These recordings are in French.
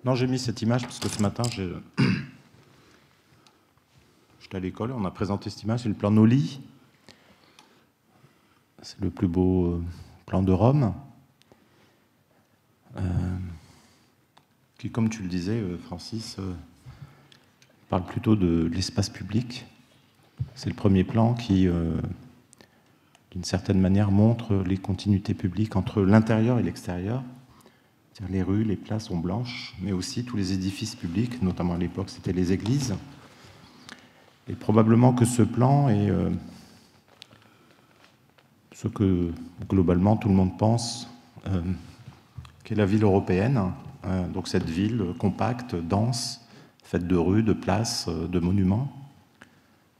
Non, j'ai mis cette image parce que ce matin, j'étais à l'école et on a présenté cette image. C'est le plan Noli. C'est le plus beau plan de Rome. Qui, comme tu le disais, Francis, parle plutôt de l'espace public. C'est le premier plan qui, d'une certaine manière, montre les continuités publiques entre l'intérieur et l'extérieur. C'est-à-dire les rues, les places sont blanches, mais aussi tous les édifices publics, notamment à l'époque, c'était les églises. Et probablement que ce plan est ce que, globalement, tout le monde pense qu'est la ville européenne. Donc cette ville compacte, dense, faite de rues, de places, de monuments.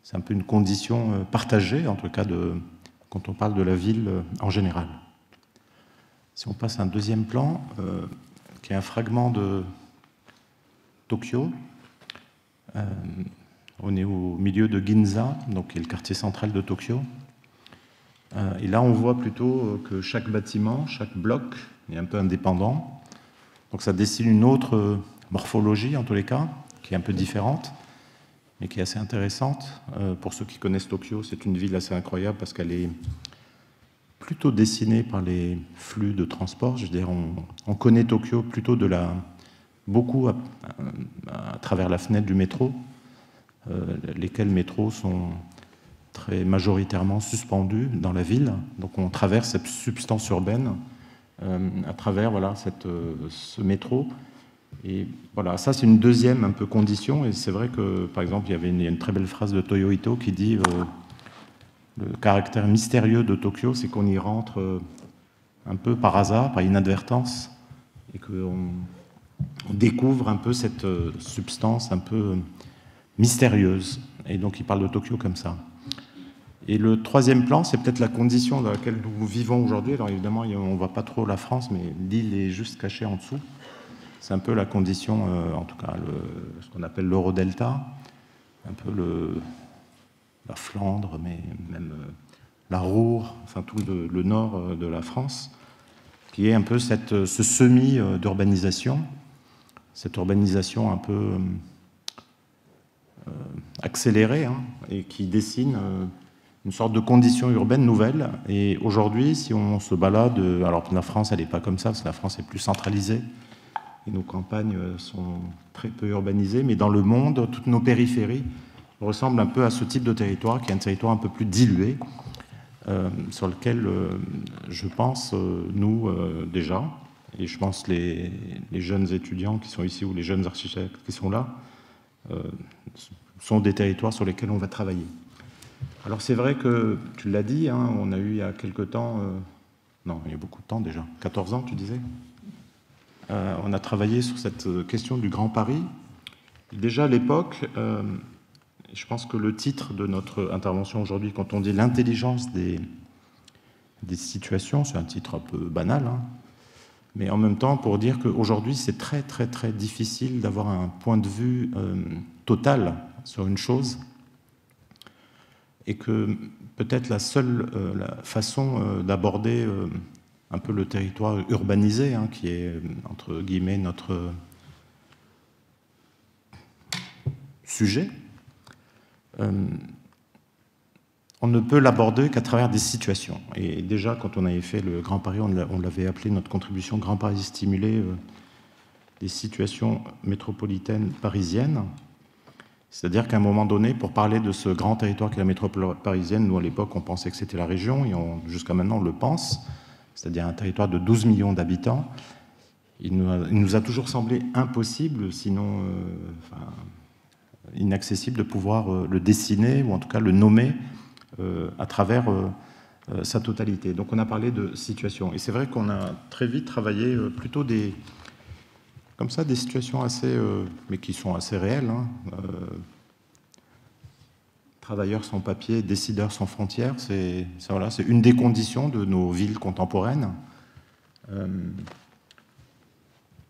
C'est un peu une condition partagée, en tout cas, quand on parle de la ville en général. Si on passe à un deuxième plan, qui est un fragment de Tokyo, on est au milieu de Ginza, donc qui est le quartier central de Tokyo. Et là, on voit plutôt que chaque bâtiment, chaque bloc est un peu indépendant. Donc ça dessine une autre morphologie, en tous les cas, qui est un peu différente, mais qui est assez intéressante. Pour ceux qui connaissent Tokyo, c'est une ville assez incroyable parce qu'elle est plutôt dessinée par les flux de transport. Je veux dire, on connaît Tokyo plutôt beaucoup à travers la fenêtre du métro, lesquels métros sont très majoritairement suspendus dans la ville. Donc on traverse cette substance urbaine à travers ce métro. Et voilà, ça c'est une deuxième un peu condition. Et c'est vrai que, par exemple, il y avait une très belle phrase de Toyo Ito qui dit le caractère mystérieux de Tokyo, c'est qu'on y rentre un peu par hasard, par inadvertance, et qu'on découvre un peu cette substance un peu mystérieuse. Et donc il parle de Tokyo comme ça. Et le troisième plan, c'est peut-être la condition dans laquelle nous vivons aujourd'hui. Alors évidemment, on ne voit pas trop la France, mais l'île est juste cachée en dessous. C'est un peu la condition, en tout cas, ce qu'on appelle l'Eurodelta, un peu la Flandre, mais même la Ruhr, enfin tout le nord de la France, qui est un peu ce semi d'urbanisation, cette urbanisation un peu accélérée, et qui dessine une sorte de condition urbaine nouvelle. Et aujourd'hui, si on se balade, alors que la France, elle n'est pas comme ça, parce que la France est plus centralisée, et nos campagnes sont très peu urbanisées, mais dans le monde, toutes nos périphéries ressemblent un peu à ce type de territoire, qui est un territoire un peu plus dilué, sur lequel je pense, nous, déjà, et je pense les jeunes étudiants qui sont ici, ou les jeunes architectes qui sont là, sont des territoires sur lesquels on va travailler. Alors c'est vrai que, tu l'as dit, on a eu il y a quelque temps, non, il y a beaucoup de temps déjà, 14 ans tu disais, on a travaillé sur cette question du Grand Paris. Déjà à l'époque, je pense que le titre de notre intervention aujourd'hui, quand on dit l'intelligence des situations, c'est un titre un peu banal, mais en même temps pour dire qu'aujourd'hui c'est très très très difficile d'avoir un point de vue total sur une chose, et que peut-être la seule la façon d'aborder un peu le territoire urbanisé, qui est entre guillemets notre sujet, on ne peut l'aborder qu'à travers des situations. Et déjà, quand on avait fait le Grand Paris, on l'avait appelé notre contribution Grand Paris stimulé, des situations métropolitaines parisiennes. C'est-à-dire qu'à un moment donné, pour parler de ce grand territoire qu'est la métropole parisienne, nous à l'époque on pensait que c'était la région, et jusqu'à maintenant on le pense, c'est-à-dire un territoire de 12 millions d'habitants. Il nous a toujours semblé impossible, sinon inaccessible, de pouvoir le dessiner, ou en tout cas le nommer à travers sa totalité. Donc on a parlé de situations. Et c'est vrai qu'on a très vite travaillé plutôt comme ça, des situations assez, mais qui sont assez réelles, travailleurs sans papier, décideurs sans frontières. C'est voilà, une des conditions de nos villes contemporaines,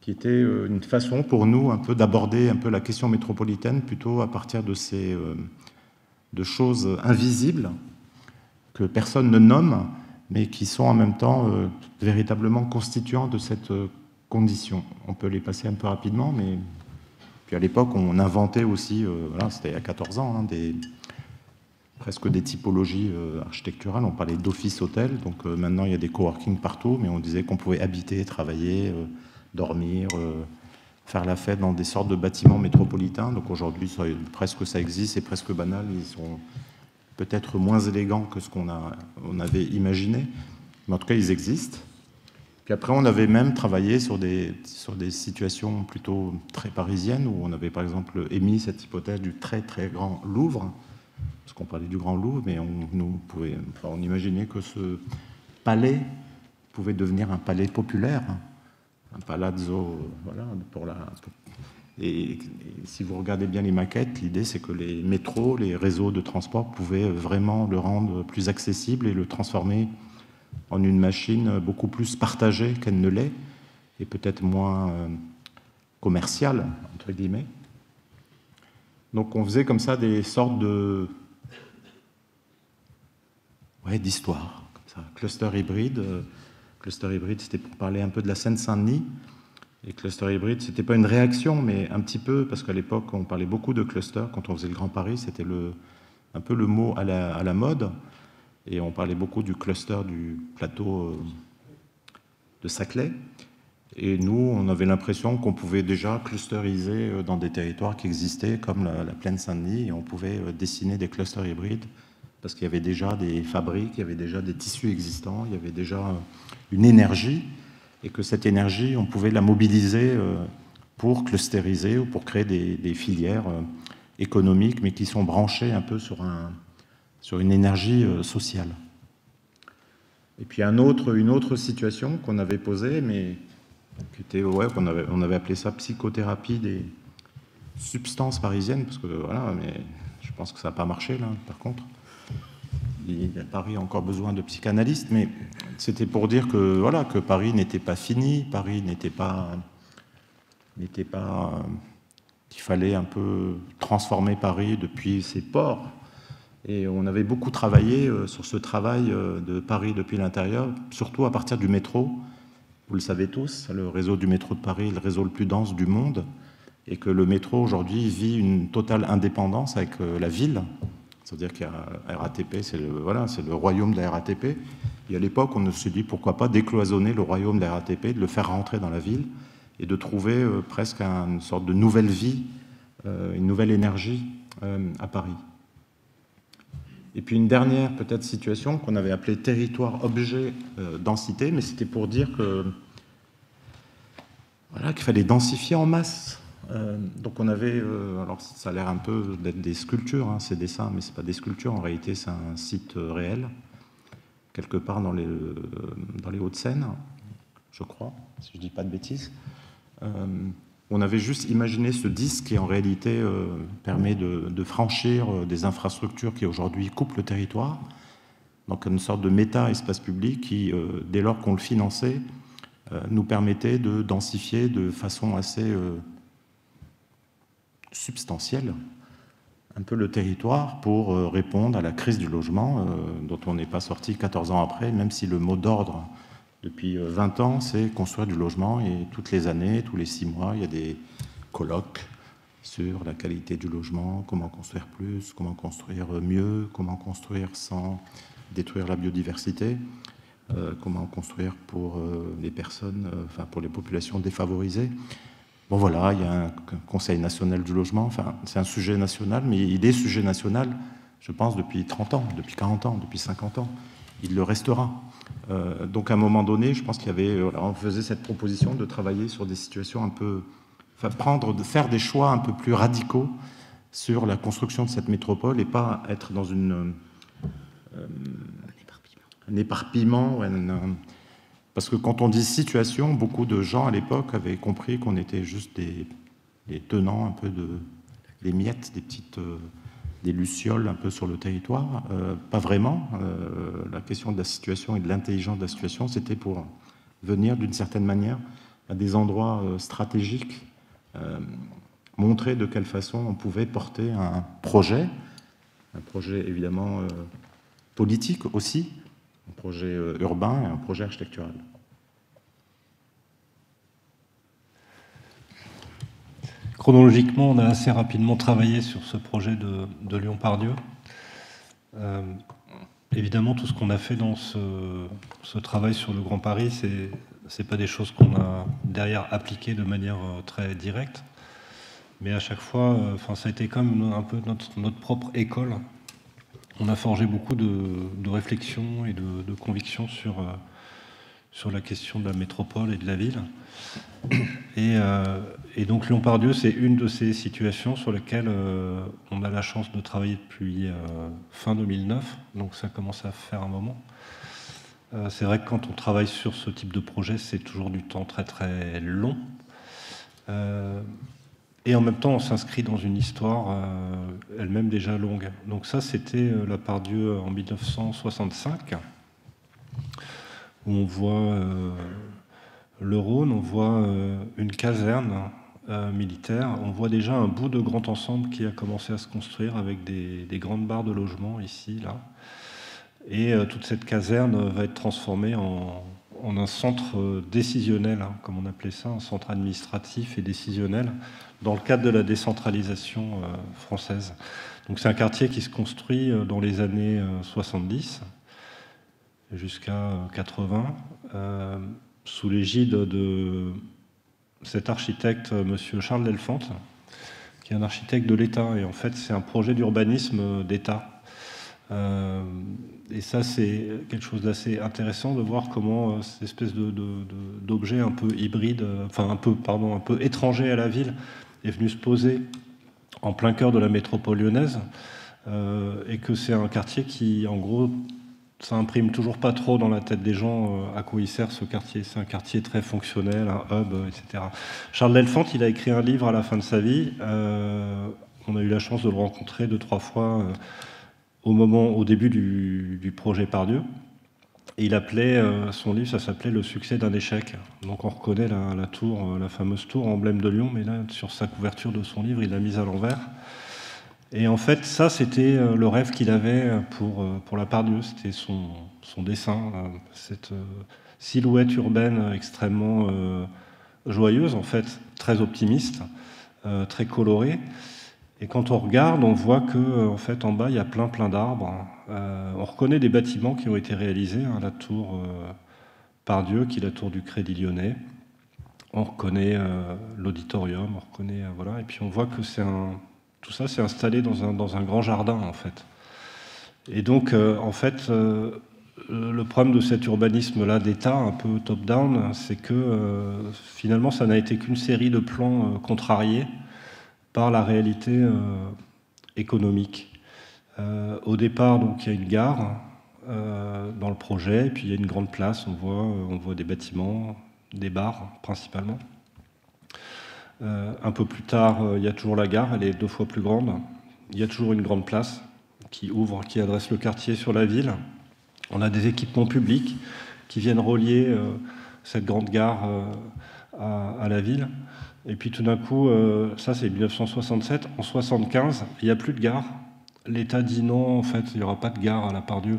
qui était une façon pour nous un peu d'aborder un peu la question métropolitaine plutôt à partir de ces de choses invisibles que personne ne nomme, mais qui sont en même temps véritablement constituants de cette condition. On peut les passer un peu rapidement, mais puis à l'époque, on inventait aussi, voilà, c'était il y a 14 ans, hein, presque des typologies architecturales. On parlait d'office-hôtel, donc maintenant il y a des coworking partout, mais on disait qu'on pouvait habiter, travailler, dormir, faire la fête dans des sortes de bâtiments métropolitains. Donc aujourd'hui, presque ça existe, c'est presque banal, ils sont peut-être moins élégants que ce qu'on avait imaginé, mais en tout cas, ils existent. Puis après, on avait même travaillé sur des situations plutôt très parisiennes, où on avait par exemple émis cette hypothèse du très très grand Louvre, parce qu'on parlait du Grand Louvre, mais on imaginait que ce palais pouvait devenir un palais populaire, un palazzo, voilà, et si vous regardez bien les maquettes, l'idée c'est que les métros, les réseaux de transport pouvaient vraiment le rendre plus accessible et le transformer en une machine beaucoup plus partagée qu'elle ne l'est, et peut-être moins commerciale, entre guillemets. Donc on faisait comme ça des sortes d'histoires, comme ça. Cluster hybride. Cluster hybride, c'était pour parler un peu de la Seine-Saint-Denis. Et cluster hybride, c'était pas une réaction, mais un petit peu, parce qu'à l'époque, on parlait beaucoup de cluster. Quand on faisait le Grand Paris, c'était un peu le mot à la mode. Et on parlait beaucoup du cluster du plateau de Saclay. Et nous, on avait l'impression qu'on pouvait déjà clusteriser dans des territoires qui existaient, comme la plaine Saint-Denis, et on pouvait dessiner des clusters hybrides, parce qu'il y avait déjà des fabriques, il y avait déjà des tissus existants, il y avait déjà une énergie, et que cette énergie, on pouvait la mobiliser pour clusteriser ou pour créer des filières économiques, mais qui sont branchées un peu sur une énergie sociale. Et puis une autre situation qu'on avait posée, mais qui était, on avait appelé ça psychothérapie des substances parisiennes, parce que voilà, mais je pense que ça n'a pas marché là, par contre. Paris a encore besoin de psychanalystes, mais c'était pour dire que, voilà, que Paris n'était pas fini, Paris n'était pas qu'il fallait un peu transformer Paris depuis ses ports. Et on avait beaucoup travaillé sur ce travail de Paris depuis l'intérieur, surtout à partir du métro. Vous le savez tous, le réseau du métro de Paris est le réseau le plus dense du monde, et que le métro aujourd'hui vit une totale indépendance avec la ville. C'est-à-dire qu'il y a RATP, c'est le royaume de la RATP. Et à l'époque, on s'est dit pourquoi pas décloisonner le royaume de la RATP, de le faire rentrer dans la ville et de trouver presque une sorte de nouvelle vie, une nouvelle énergie à Paris. Et puis une dernière peut-être situation qu'on avait appelée territoire-objet densité, mais c'était pour dire que voilà, qu'il fallait densifier en masse. Donc on avait, alors ça a l'air un peu d'être des sculptures, hein, ces dessins, mais c'est pas des sculptures, en réalité c'est un site réel, quelque part dans les Hauts-de-Seine, je crois, si je dis pas de bêtises. On avait juste imaginé ce disque qui en réalité permet de franchir des infrastructures qui aujourd'hui coupent le territoire, donc une sorte de méta-espace public qui, dès lors qu'on le finançait, nous permettait de densifier de façon assez substantielle un peu le territoire pour répondre à la crise du logement dont on n'est pas sorti 14 ans après, même si le mot d'ordre depuis 20 ans, c'est construire du logement, et toutes les années, tous les 6 mois, il y a des colloques sur la qualité du logement, comment construire plus, comment construire mieux, comment construire sans détruire la biodiversité, comment construire pour les personnes, enfin pour les populations défavorisées. Bon voilà, il y a un Conseil national du logement, enfin c'est un sujet national, mais il est sujet national, je pense, depuis 30 ans, depuis 40 ans, depuis 50 ans. Il le restera. Donc à un moment donné, je pense qu'il y avait, on faisait cette proposition de travailler sur des situations un peu, enfin faire des choix un peu plus radicaux sur la construction de cette métropole et pas être dans un éparpillement. Parce que quand on dit situation, beaucoup de gens à l'époque avaient compris qu'on était juste des tenants un peu des miettes, des petites des lucioles un peu sur le territoire. Pas vraiment. La question de la situation et de l'intelligence de la situation, c'était pour venir d'une certaine manière à des endroits stratégiques, montrer de quelle façon on pouvait porter un projet évidemment politique aussi, un projet urbain et un projet architectural. Chronologiquement, on a assez rapidement travaillé sur ce projet de Lyon-Part-Dieu. Évidemment, tout ce qu'on a fait dans ce travail sur le Grand Paris, c'est pas des choses qu'on a derrière appliquées de manière très directe, mais à chaque fois, ça a été comme un peu notre propre école. On a forgé beaucoup de réflexions et de convictions sur la question de la métropole et de la ville. Et donc Lyon-Part-Dieu, c'est une de ces situations sur lesquelles on a la chance de travailler depuis fin 2009, donc ça commence à faire un moment. C'est vrai que quand on travaille sur ce type de projet, c'est toujours du temps très très long. Et en même temps, on s'inscrit dans une histoire elle-même déjà longue. Donc ça, c'était la Part-Dieu en 1965, où on voit le Rhône, on voit une caserne militaire, on voit déjà un bout de grand ensemble qui a commencé à se construire avec des grandes barres de logement ici, là. Et toute cette caserne va être transformée en un centre décisionnel, hein, comme on appelait ça, un centre administratif et décisionnel, dans le cadre de la décentralisation française. Donc c'est un quartier qui se construit dans les années 70 jusqu'à 80, sous l'égide de cet architecte, monsieur Charles Delfante, qui est un architecte de l'État. Et en fait, c'est un projet d'urbanisme d'État. Et ça, c'est quelque chose d'assez intéressant de voir comment cette espèce d'objet un peu hybride, un peu étranger à la ville, est venu se poser en plein cœur de la métropole lyonnaise, et que c'est un quartier qui, en gros, ça imprime toujours pas trop dans la tête des gens à quoi il sert ce quartier. C'est un quartier très fonctionnel, un hub, etc. Charles Delfante, il a écrit un livre à la fin de sa vie. On a eu la chance de le rencontrer 2-3 fois au début du projet Part-Dieu. Et il appelait son livre, ça s'appelait Le succès d'un échec. Donc on reconnaît la tour, la fameuse tour emblème de Lyon, mais là, sur sa couverture de son livre, il l'a mise à l'envers. Et en fait, ça, c'était le rêve qu'il avait pour la Part-Dieu. C'était son dessin, cette silhouette urbaine extrêmement joyeuse, en fait, très optimiste, très colorée. Et quand on regarde, on voit que, en fait, en bas, il y a plein d'arbres. On reconnaît des bâtiments qui ont été réalisés, hein, la tour Part-Dieu, qui est la tour du Crédit Lyonnais. On reconnaît l'auditorium, on reconnaît voilà. Et puis on voit que tout ça, c'est installé dans un grand jardin, en fait. Et donc, en fait, le problème de cet urbanisme-là d'État, un peu top-down, c'est que finalement, ça n'a été qu'une série de plans contrariés par la réalité économique. Au départ, donc, il y a une gare dans le projet, et puis il y a une grande place, on voit des bâtiments, des bars principalement. Un peu plus tard, il y a toujours la gare, elle est 2 fois plus grande. Il y a toujours une grande place qui adresse le quartier sur la ville. On a des équipements publics qui viennent relier cette grande gare à la ville. Et puis tout d'un coup, ça c'est 1967, en 1975, il n'y a plus de gare. L'État dit non, en fait, il n'y aura pas de gare à la Part-Dieu.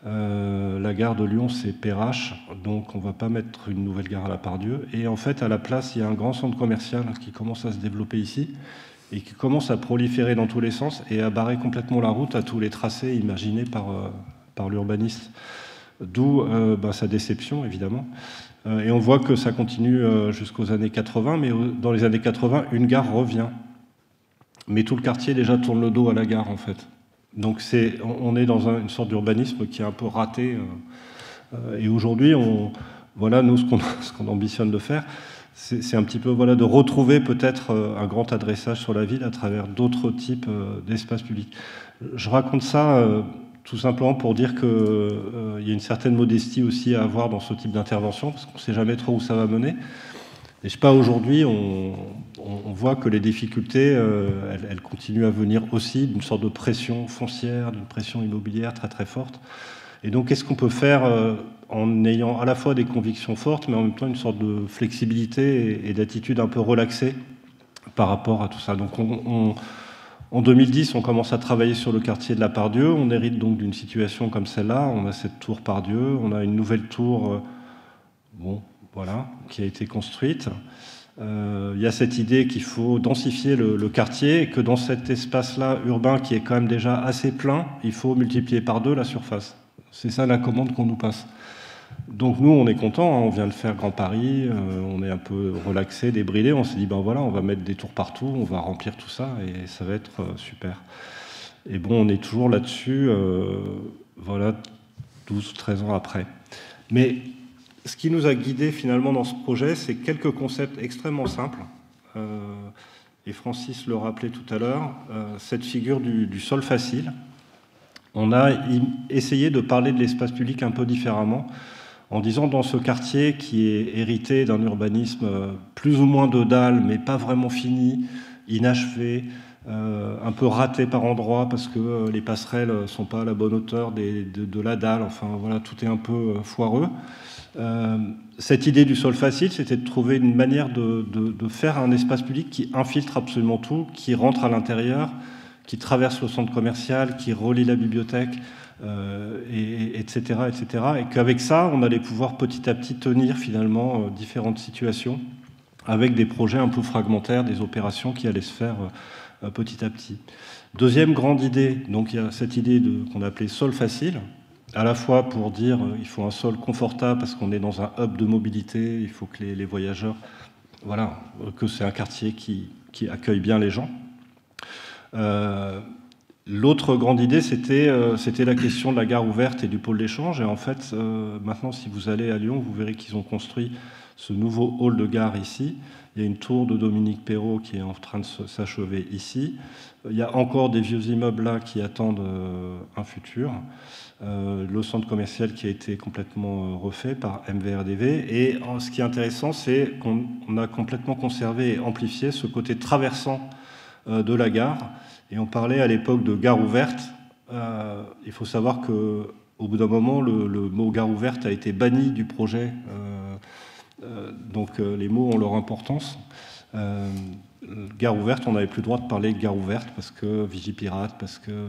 La gare de Lyon, c'est Perrache, donc on ne va pas mettre une nouvelle gare à la Part-Dieu. Et en fait, à la place, il y a un grand centre commercial qui commence à se développer ici et qui commence à proliférer dans tous les sens et à barrer complètement la route à tous les tracés imaginés par l'urbaniste. D'où sa déception, évidemment. Et on voit que ça continue jusqu'aux années 80, mais dans les années 80, une gare revient. Mais tout le quartier déjà tourne le dos à la gare, en fait. Donc on est dans une sorte d'urbanisme qui est un peu raté. Et aujourd'hui, nous, ce qu'on ambitionne de faire, c'est un petit peu de retrouver peut-être un grand adressage sur la ville à travers d'autres types d'espaces publics. Je raconte ça tout simplement pour dire qu'il y a une certaine modestie aussi à avoir dans ce type d'intervention, parce qu'on ne sait jamais trop où ça va mener. Et je sais pas, aujourd'hui, on voit que les difficultés, elles continuent à venir aussi d'une sorte de pression foncière, d'une pression immobilière très très forte. Et donc, qu'est-ce qu'on peut faire en ayant à la fois des convictions fortes, mais en même temps une sorte de flexibilité et d'attitude un peu relaxée par rapport à tout ça. Donc, en 2010, on commence à travailler sur le quartier de la Part-Dieu. On hérite donc d'une situation comme celle-là. On a cette tour Part-Dieu, on a une nouvelle tour, bon, voilà, qui a été construite. Il y a cette idée qu'il faut densifier le quartier et que dans cet espace-là urbain qui est quand même déjà assez plein, il faut multiplier par 2 la surface. C'est ça la commande qu'on nous passe. Donc nous, on est content, hein, on vient de faire Grand Paris, on est un peu relaxé, débridé, on s'est dit, ben voilà, on va mettre des tours partout, on va remplir tout ça et ça va être super. Et bon, on est toujours là-dessus, voilà, 12 ou 13 ans après. Mais ce qui nous a guidés finalement dans ce projet, c'est quelques concepts extrêmement simples. Et Francis le rappelait tout à l'heure, cette figure du sol facile. On a essayé de parler de l'espace public un peu différemment, en disant dans ce quartier qui est hérité d'un urbanisme plus ou moins de dalle, mais pas vraiment fini, inachevé, un peu raté par endroits parce que les passerelles ne sont pas à la bonne hauteur de la dalle, enfin voilà, tout est un peu foireux. Cette idée du sol facile, c'était de trouver une manière de faire un espace public qui infiltre absolument tout, qui rentre à l'intérieur, qui traverse le centre commercial, qui relie la bibliothèque, etc., etc. Et qu'avec ça, on allait pouvoir petit à petit tenir finalement différentes situations avec des projets un peu fragmentaires, des opérations qui allaient se faire petit à petit. Deuxième grande idée, donc il y a cette idée qu'on a appelée sol facile, à la fois pour dire il faut un sol confortable parce qu'on est dans un hub de mobilité, il faut que les voyageurs, voilà, que c'est un quartier qui accueille bien les gens. L'autre grande idée, c'était la question de la gare ouverte et du pôle d'échange. Et en fait, maintenant, si vous allez à Lyon, vous verrez qu'ils ont construit ce nouveau hall de gare ici. Il y a une tour de Dominique Perrault qui est en train de s'achever ici. Il y a encore des vieux immeubles là qui attendent un futur. Le centre commercial qui a été complètement refait par MVRDV. Et ce qui est intéressant, c'est qu'on a complètement conservé et amplifié ce côté traversant de la gare. Et on parlait à l'époque de gare ouverte. Il faut savoir qu'au bout d'un moment, le mot gare ouverte a été banni du projet. Donc les mots ont leur importance. Gare ouverte, on n'avait plus le droit de parler de gare ouverte parce que Vigipirate, parce que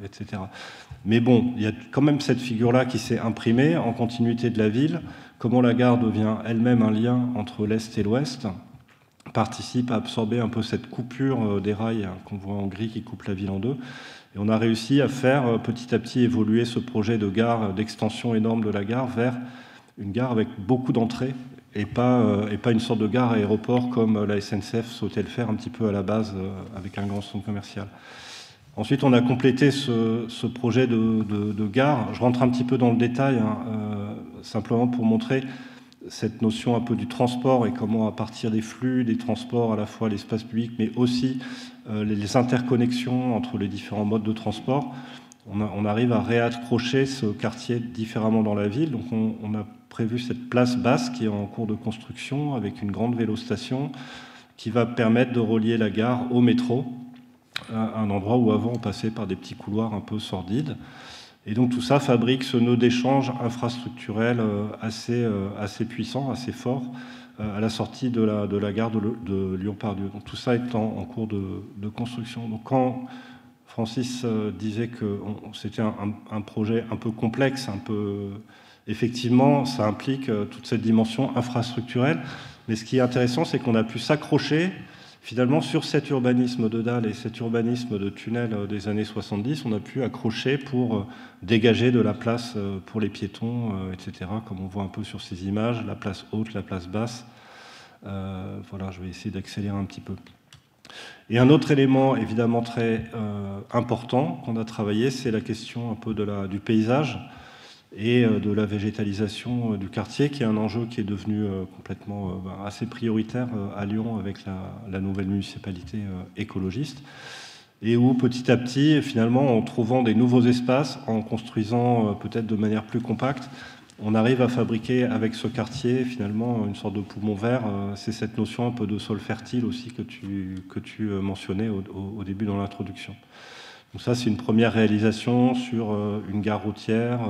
etc. Mais bon, il y a quand même cette figure-là qui s'est imprimée en continuité de la ville. Comment la gare devient elle-même un lien entre l'Est et l'Ouest, participe à absorber un peu cette coupure des rails qu'on voit en gris qui coupe la ville en deux. Et on a réussi à faire petit à petit évoluer ce projet de gare, d'extension énorme de la gare vers une gare avec beaucoup d'entrées et pas une sorte de gare aéroport comme la SNCF souhaitait le faire un petit peu à la base avec un grand centre commercial. Ensuite, on a complété ce projet de gare. Je rentre un petit peu dans le détail, simplement pour montrer cette notion un peu du transport et comment, à partir des flux, des transports, à la fois l'espace public, mais aussi les interconnexions entre les différents modes de transport, on arrive à réaccrocher ce quartier différemment dans la ville. Donc on a prévu cette place basse qui est en cours de construction avec une grande vélostation qui va permettre de relier la gare au métro, à un endroit où avant on passait par des petits couloirs un peu sordides. Et donc tout ça fabrique ce nœud d'échange infrastructurel assez puissant, assez fort, à la sortie de la gare de Lyon-Part-Dieu. Donc tout ça est en cours de construction. Donc quand Francis disait que c'était un projet un peu complexe, effectivement, ça implique toute cette dimension infrastructurelle. Mais ce qui est intéressant, c'est qu'on a pu s'accrocher finalement, sur cet urbanisme de dalle et cet urbanisme de tunnel des années 70, on a pu accrocher pour dégager de la place pour les piétons, etc., comme on voit un peu sur ces images, la place haute, la place basse. Voilà, je vais essayer d'accélérer un petit peu. Et un autre élément évidemment très important qu'on a travaillé, c'est la question un peu du paysage et de la végétalisation du quartier, qui est un enjeu qui est devenu complètement assez prioritaire à Lyon avec la nouvelle municipalité écologiste, et où petit à petit, finalement, en trouvant des nouveaux espaces, en construisant peut-être de manière plus compacte, on arrive à fabriquer avec ce quartier finalement une sorte de poumon vert. C'est cette notion un peu de sol fertile aussi que tu mentionnais au début dans l'introduction. Donc ça, c'est une première réalisation sur une gare routière,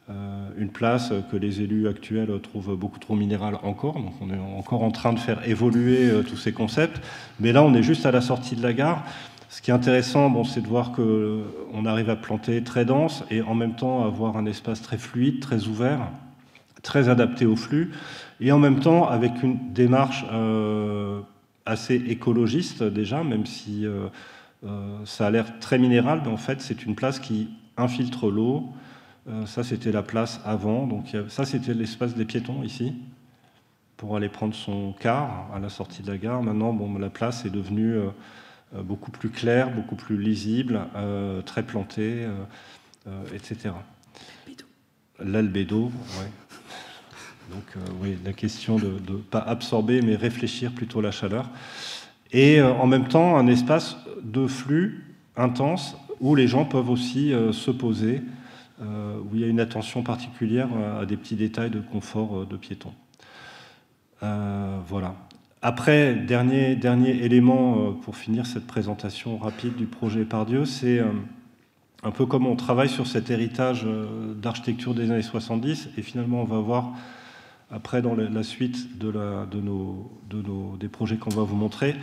une place que les élus actuels trouvent beaucoup trop minérale encore. Donc on est encore en train de faire évoluer tous ces concepts. Mais là, on est juste à la sortie de la gare. Ce qui est intéressant, bon, c'est de voir qu'on arrive à planter très dense et en même temps avoir un espace très fluide, très ouvert, très adapté au flux, et en même temps avec une démarche assez écologiste déjà, même si ça a l'air très minéral, mais en fait c'est une place qui infiltre l'eau. Ça c'était la place avant, donc ça c'était l'espace des piétons ici, pour aller prendre son car à la sortie de la gare. Maintenant, bon, la place est devenue beaucoup plus clair, beaucoup plus lisible, très planté, etc. L'albédo, ouais. Donc oui, la question de ne pas absorber, mais réfléchir plutôt la chaleur. Et en même temps, un espace de flux intense où les gens peuvent aussi se poser, où il y a une attention particulière à des petits détails de confort de piétons. Voilà. Après, dernier élément pour finir cette présentation rapide du projet Pardieu, c'est un peu comme on travaille sur cet héritage d'architecture des années 70, et finalement on va voir après dans la suite des projets qu'on va vous montrer,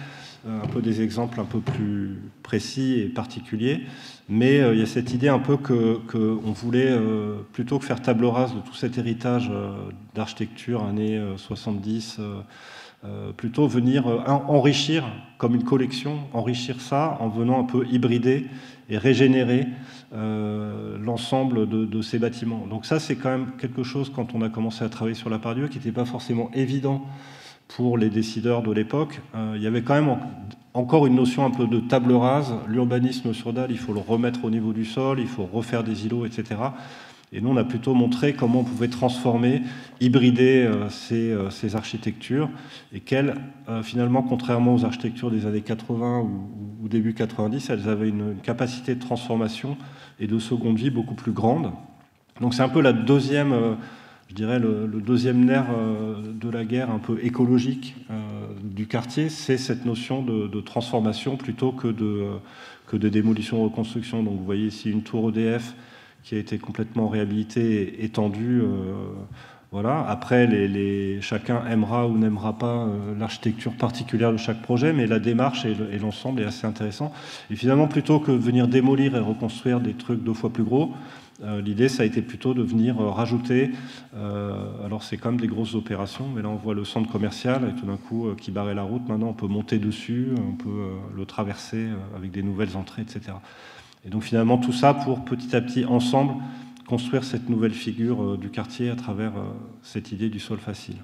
un peu des exemples un peu plus précis et particuliers, mais il y a cette idée un peu qu'on voulait, plutôt que faire table rase de tout cet héritage d'architecture années 70, plutôt venir enrichir comme une collection, enrichir ça en venant un peu hybrider et régénérer l'ensemble de ces bâtiments. Donc ça, c'est quand même quelque chose, quand on a commencé à travailler sur la Pardieu, qui n'était pas forcément évident pour les décideurs de l'époque. Il y avait quand même encore une notion un peu de table rase. L'urbanisme sur Dalle, il faut le remettre au niveau du sol, il faut refaire des îlots, etc. Et nous, on a plutôt montré comment on pouvait transformer, hybrider ces architectures, et qu'elles, finalement, contrairement aux architectures des années 80 ou début 90, elles avaient une capacité de transformation et de seconde vie beaucoup plus grande. Donc c'est un peu la deuxième, je dirais, le deuxième nerf de la guerre un peu écologique du quartier, c'est cette notion de transformation plutôt que de démolition-reconstruction. Donc vous voyez ici une tour EDF qui a été complètement réhabilité, étendu. Voilà. Après, chacun aimera ou n'aimera pas l'architecture particulière de chaque projet, mais la démarche et l'ensemble est assez intéressant. Et finalement, plutôt que de venir démolir et reconstruire des trucs 2 fois plus gros, l'idée, ça a été plutôt de venir rajouter. Alors, c'est quand même des grosses opérations, mais là, on voit le centre commercial, et tout d'un coup, qui barrait la route. Maintenant, on peut monter dessus, on peut le traverser avec des nouvelles entrées, etc. Et donc finalement tout ça pour petit à petit ensemble construire cette nouvelle figure du quartier à travers cette idée du sol facile.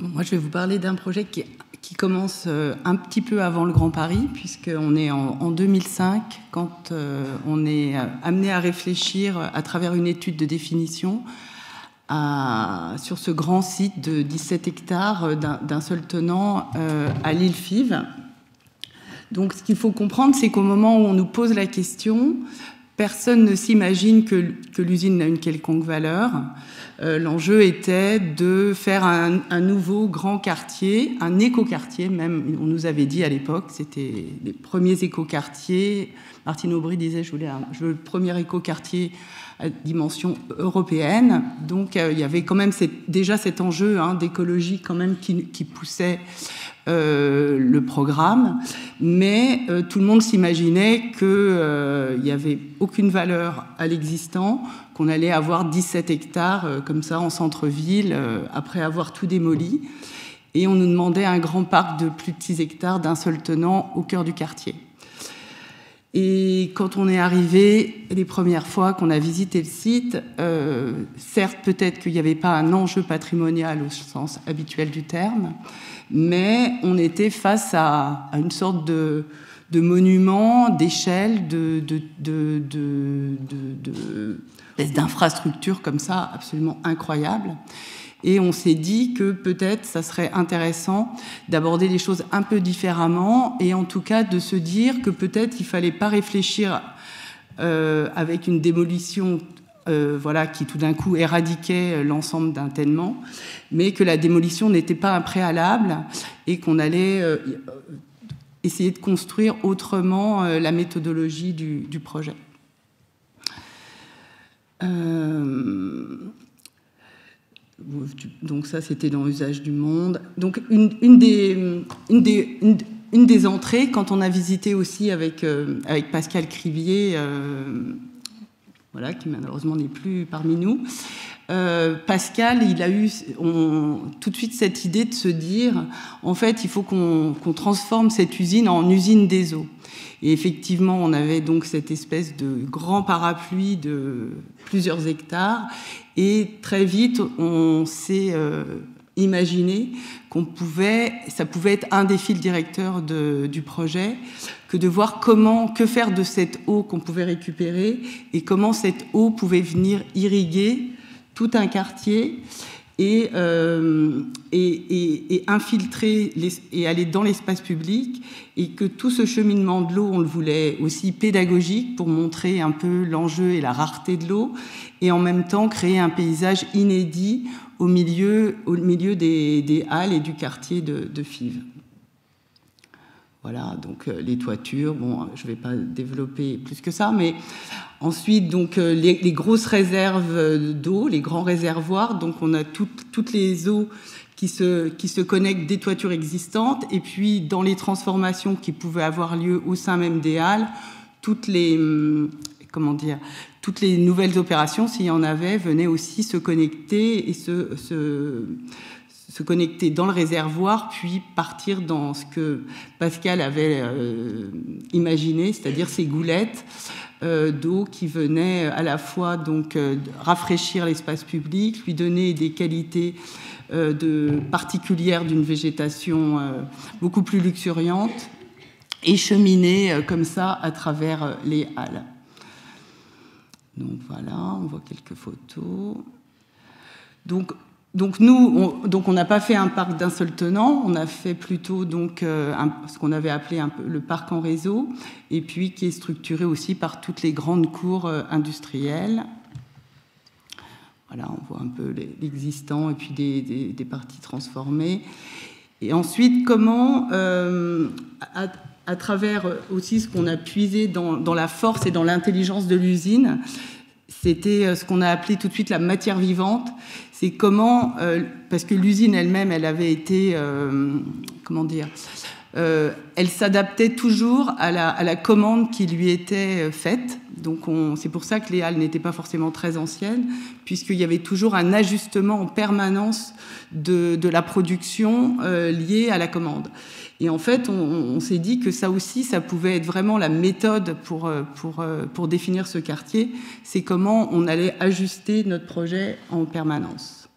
Moi je vais vous parler d'un projet qui commence un petit peu avant le Grand Paris, puisqu'on est en 2005 quand on est amené à réfléchir à travers une étude de définition sur ce grand site de 17 hectares d'un seul tenant à l'île Fives. Donc, ce qu'il faut comprendre, c'est qu'au moment où on nous pose la question, personne ne s'imagine que l'usine n'a une quelconque valeur. L'enjeu était de faire un nouveau grand quartier, un écoquartier même. On nous avait dit à l'époque, c'était les premiers écoquartiers. Martine Aubry disait, je veux le premier écoquartier à dimension européenne. Donc, il y avait quand même déjà cet enjeu d'écologie quand même qui poussait le programme, mais tout le monde s'imaginait qu'il n'y avait aucune valeur à l'existant, qu'on allait avoir 17 hectares comme ça en centre-ville après avoir tout démoli, et on nous demandait un grand parc de plus de 6 hectares d'un seul tenant au cœur du quartier. Et quand on est arrivé, les premières fois qu'on a visité le site, certes, peut-être qu'il n'y avait pas un enjeu patrimonial au sens habituel du terme, mais on était face à une sorte de monument, d'échelle, d'infrastructure comme ça, absolument incroyable. Et on s'est dit que peut-être ça serait intéressant d'aborder les choses un peu différemment, et en tout cas de se dire que peut-être il ne fallait pas réfléchir avec une démolition voilà, qui tout d'un coup éradiquait l'ensemble d'un tènement, mais que la démolition n'était pas un préalable et qu'on allait essayer de construire autrement la méthodologie du projet. Donc ça, c'était dans l'usage du monde. Donc une des entrées, quand on a visité aussi avec Pascal Cribier, voilà, qui malheureusement n'est plus parmi nous, Pascal, il a eu tout de suite cette idée de se dire, en fait, il faut qu'on transforme cette usine en usine des eaux. Et effectivement, on avait donc cette espèce de grand parapluie de plusieurs hectares. Et très vite, on s'est imaginé ça pouvait être un des fils directeurs du projet, que de voir que faire de cette eau qu'on pouvait récupérer et comment cette eau pouvait venir irriguer tout un quartier et infiltrer et aller dans l'espace public, et que tout ce cheminement de l'eau, on le voulait aussi pédagogique pour montrer un peu l'enjeu et la rareté de l'eau, et en même temps créer un paysage inédit au milieu des halles et du quartier de Fives. Voilà, donc les toitures, bon, je ne vais pas développer plus que ça, mais ensuite, donc, les grosses réserves d'eau, les grands réservoirs, donc on a toutes les eaux qui se connectent des toitures existantes, et puis dans les transformations qui pouvaient avoir lieu au sein même des halles, toutes les nouvelles opérations, s'il y en avait, venaient aussi se connecter et se connecter dans le réservoir, puis partir dans ce que Pascal avait imaginé, c'est-à-dire ces goulettes d'eau qui venaient à la fois donc rafraîchir l'espace public, lui donner des qualités particulières d'une végétation beaucoup plus luxuriante, et cheminer comme ça à travers les halles. Donc voilà, on voit quelques photos. Donc nous, on n'a pas fait un parc d'un seul tenant, on a fait plutôt donc ce qu'on avait appelé un peu le parc en réseau, et puis qui est structuré aussi par toutes les grandes cours industrielles. Voilà, on voit un peu l'existant et puis des parties transformées. Et ensuite, comment, à travers aussi ce qu'on a puisé dans la force et dans l'intelligence de l'usine, c'était ce qu'on a appelé tout de suite la matière vivante. C'est comment, parce que l'usine elle-même, elle avait été, elle s'adaptait toujours à la commande qui lui était faite. Donc c'est pour ça que les halles n'étaient pas forcément très anciennes, puisqu'il y avait toujours un ajustement en permanence de la production liée à la commande. Et en fait, on s'est dit que ça aussi, ça pouvait être vraiment la méthode pour définir ce quartier. C'est comment on allait ajuster notre projet en permanence.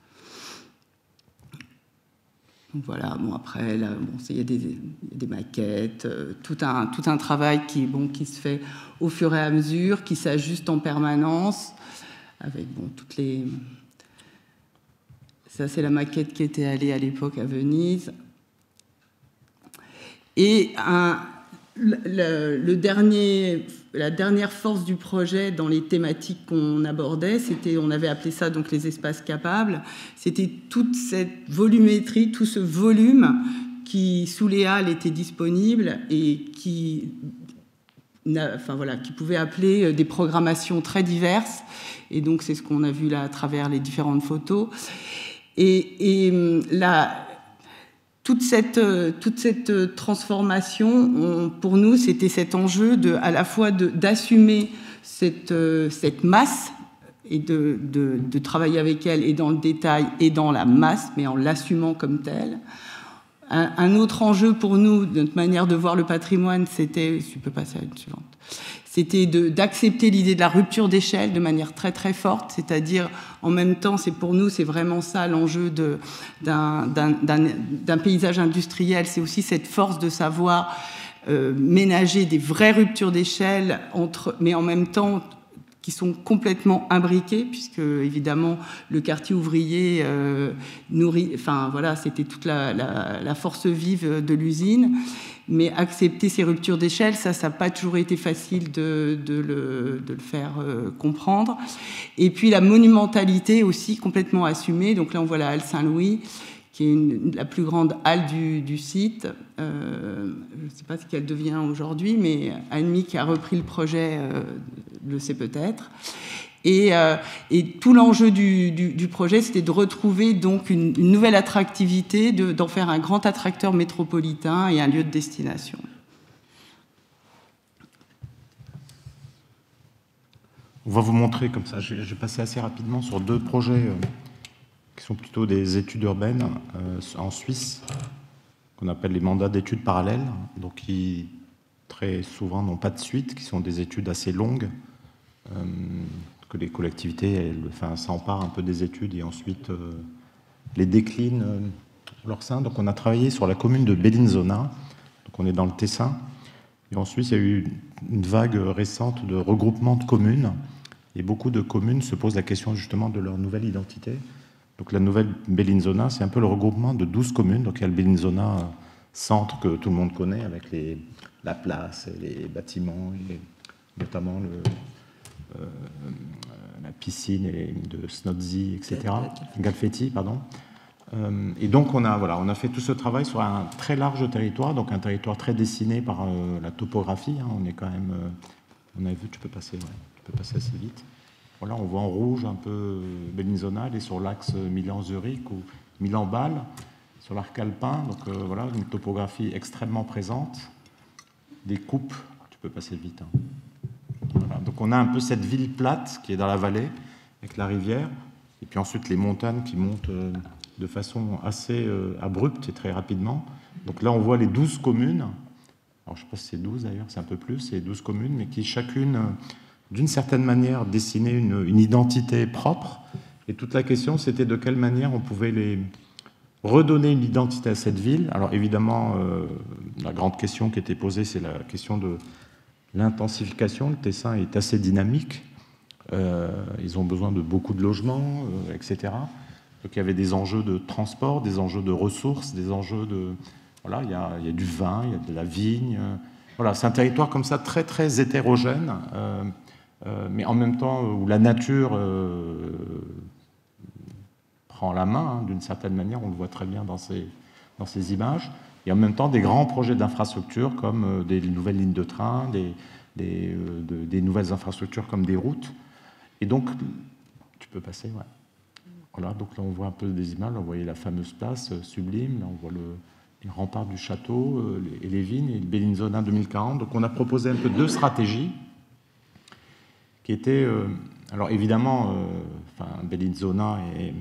Donc voilà, bon après, là, il y a des maquettes, tout un travail qui se fait au fur et à mesure, qui s'ajuste en permanence, avec toutes les... Ça, c'est la maquette qui était allée à l'époque à Venise. Et la dernière force du projet dans les thématiques qu'on abordait, on avait appelé ça donc les espaces capables, c'était toute cette volumétrie, tout ce volume qui, sous les halles, était disponible et qui pouvait appeler des programmations très diverses. Et donc, c'est ce qu'on a vu là à travers les différentes photos. Et toute cette transformation, pour nous, c'était cet enjeu à la fois d'assumer cette masse et de travailler avec elle et dans le détail et dans la masse, mais en l'assumant comme telle. Un autre enjeu pour nous, de notre manière de voir le patrimoine, c'était, si tu peux passer à une suivante, c'était d'accepter l'idée de la rupture d'échelle de manière très très forte, c'est-à-dire en même temps, pour nous, c'est vraiment ça l'enjeu d'un paysage industriel, c'est aussi cette force de savoir ménager des vraies ruptures d'échelle, mais en même temps qui sont complètement imbriqués, puisque évidemment le quartier ouvrier nourrit, c'était toute la force vive de l'usine. Mais accepter ces ruptures d'échelle, ça n'a pas toujours été facile de le faire comprendre. Et puis la monumentalité aussi complètement assumée. Donc là, on voit la halle Saint-Louis, qui est la plus grande halle du site. Je ne sais pas ce qu'elle devient aujourd'hui, mais Anne qui a repris le projet le sait peut-être. Et tout l'enjeu du projet, c'était de retrouver donc une nouvelle attractivité, d'en faire un grand attracteur métropolitain et un lieu de destination. On va vous montrer comme ça. Je vais passer assez rapidement sur 2 projets qui sont plutôt des études urbaines en Suisse, qu'on appelle les mandats d'études parallèles, donc qui très souvent n'ont pas de suite, qui sont des études assez longues, que les collectivités s'emparent un peu des études et ensuite les déclinent en leur sein. Donc on a travaillé sur la commune de Bellinzona, donc on est dans le Tessin, et ensuite il y a eu une vague récente de regroupement de communes, et beaucoup de communes se posent la question justement de leur nouvelle identité. Donc la nouvelle Bellinzona, c'est un peu le regroupement de 12 communes, donc il y a le Bellinzona centre que tout le monde connaît, avec la place, et les bâtiments, et notamment la piscine de Snodzi, etc. Galfetti, pardon. Et donc on a fait tout ce travail sur un très large territoire, donc un territoire très dessiné par la topographie. On est quand même, on a vu, tu peux passer assez vite. Voilà, on voit en rouge un peu Bellinzona, elle est sur l'axe Milan-Zurich ou Milan-Bâle, sur l'arc alpin. Donc voilà, une topographie extrêmement présente, des coupes, tu peux passer vite. Voilà, donc on a un peu cette ville plate qui est dans la vallée, avec la rivière, et puis ensuite les montagnes qui montent de façon assez abrupte et très rapidement. Donc là on voit les 12 communes, alors je ne sais pas si c'est 12 d'ailleurs, c'est un peu plus, c'est 12 communes, mais qui chacune, d'une certaine manière, dessinaient une identité propre, et toute la question c'était de quelle manière on pouvait les redonner une identité à cette ville. Alors évidemment, la grande question qui était posée, c'est la question de l'intensification. Le Tessin est assez dynamique. Ils ont besoin de beaucoup de logements, etc. Donc il y avait des enjeux de transport, des enjeux de ressources, des enjeux de... Voilà, il y a du vin, il y a de la vigne. Voilà, c'est un territoire comme ça très, très hétérogène, mais en même temps où la nature prend la main, d'une certaine manière, on le voit très bien dans ces images. Et en même temps des grands projets d'infrastructures comme des nouvelles lignes de train, des nouvelles infrastructures comme des routes. Et donc, tu peux passer, ouais. Voilà, donc là on voit un peu des images, là, on voyait la fameuse place sublime, là on voit les remparts du château et les vignes, et le Bellinzona 2040. Donc on a proposé un peu 2 stratégies qui étaient, alors évidemment, Bellinzona et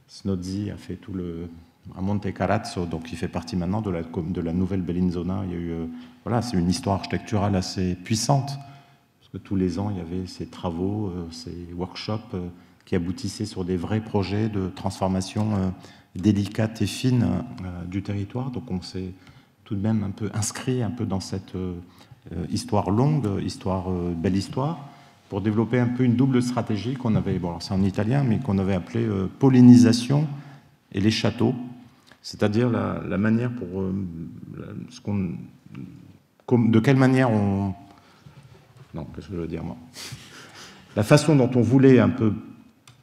Snodzi a fait tout à Monte Carazzo, donc il fait partie maintenant de la nouvelle Bellinzona. Il y a eu, voilà, c'est une histoire architecturale assez puissante, parce que tous les ans il y avait ces travaux, ces workshops qui aboutissaient sur des vrais projets de transformation délicate et fine du territoire. Donc on s'est tout de même un peu inscrit un peu dans cette histoire longue, belle histoire, pour développer un peu une double stratégie qu'on avait, bon alors c'est en italien, mais qu'on avait appelée pollinisation et les châteaux, c'est-à-dire la manière pour de quelle manière on... Non, qu'est-ce que je veux dire moi ? La façon dont on voulait un peu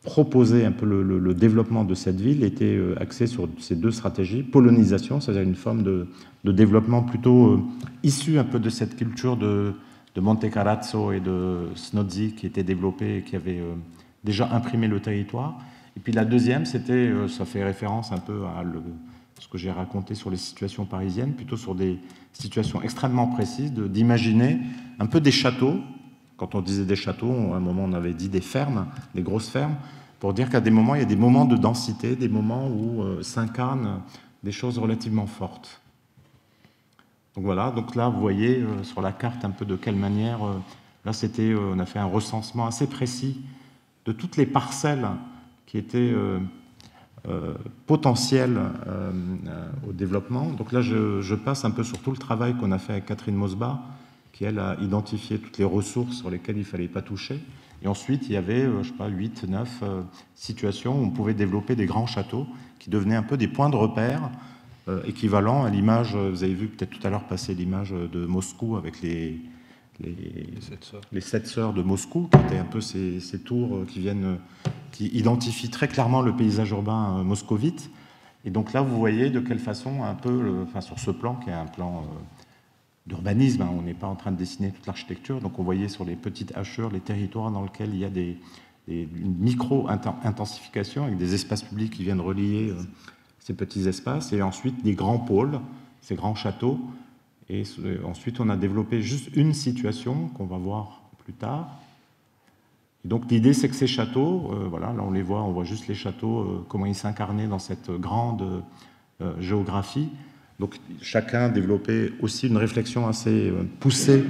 proposer un peu le développement de cette ville était axé sur ces 2 stratégies. Polonisation, c'est-à-dire une forme de développement plutôt issu un peu de cette culture de Monte Carazzo et de Snodzi qui était développée et qui avait déjà imprimé le territoire. Et puis la deuxième, c'était, ça fait référence un peu à ce que j'ai raconté sur les situations parisiennes, plutôt sur des situations extrêmement précises, d'imaginer un peu des châteaux. Quand on disait des châteaux, à un moment on avait dit des fermes, des grosses fermes, pour dire qu'à des moments, il y a des moments de densité, des moments où s'incarnent des choses relativement fortes. Donc voilà, donc là vous voyez sur la carte un peu de quelle manière, là c'était, on a fait un recensement assez précis de toutes les parcelles qui étaient potentielles au développement. Donc là je passe un peu sur tout le travail qu'on a fait avec Catherine Mosbah, qui, elle, a identifié toutes les ressources sur lesquelles il ne fallait pas toucher. Et ensuite, il y avait, je ne sais pas, 8, 9 situations où on pouvait développer des grands châteaux qui devenaient un peu des points de repère équivalent à l'image, vous avez vu peut-être tout à l'heure passer l'image de Moscou avec les 7 sœurs de Moscou, qui étaient un peu ces tours qui identifient très clairement le paysage urbain moscovite. Et donc là, vous voyez de quelle façon, un peu, sur ce plan, qui est un plan d'urbanisme, hein, on n'est pas en train de dessiner toute l'architecture, donc on voyait sur les petites hachures les territoires dans lesquels il y a une micro-intensification avec des espaces publics qui viennent relier ces petits espaces, et ensuite des grands pôles, ces grands châteaux. Et ensuite, on a développé juste une situation qu'on va voir plus tard. Et donc l'idée, c'est que ces châteaux, voilà, là on voit juste les châteaux, comment ils s'incarnaient dans cette grande géographie. Donc chacun développait aussi une réflexion assez poussée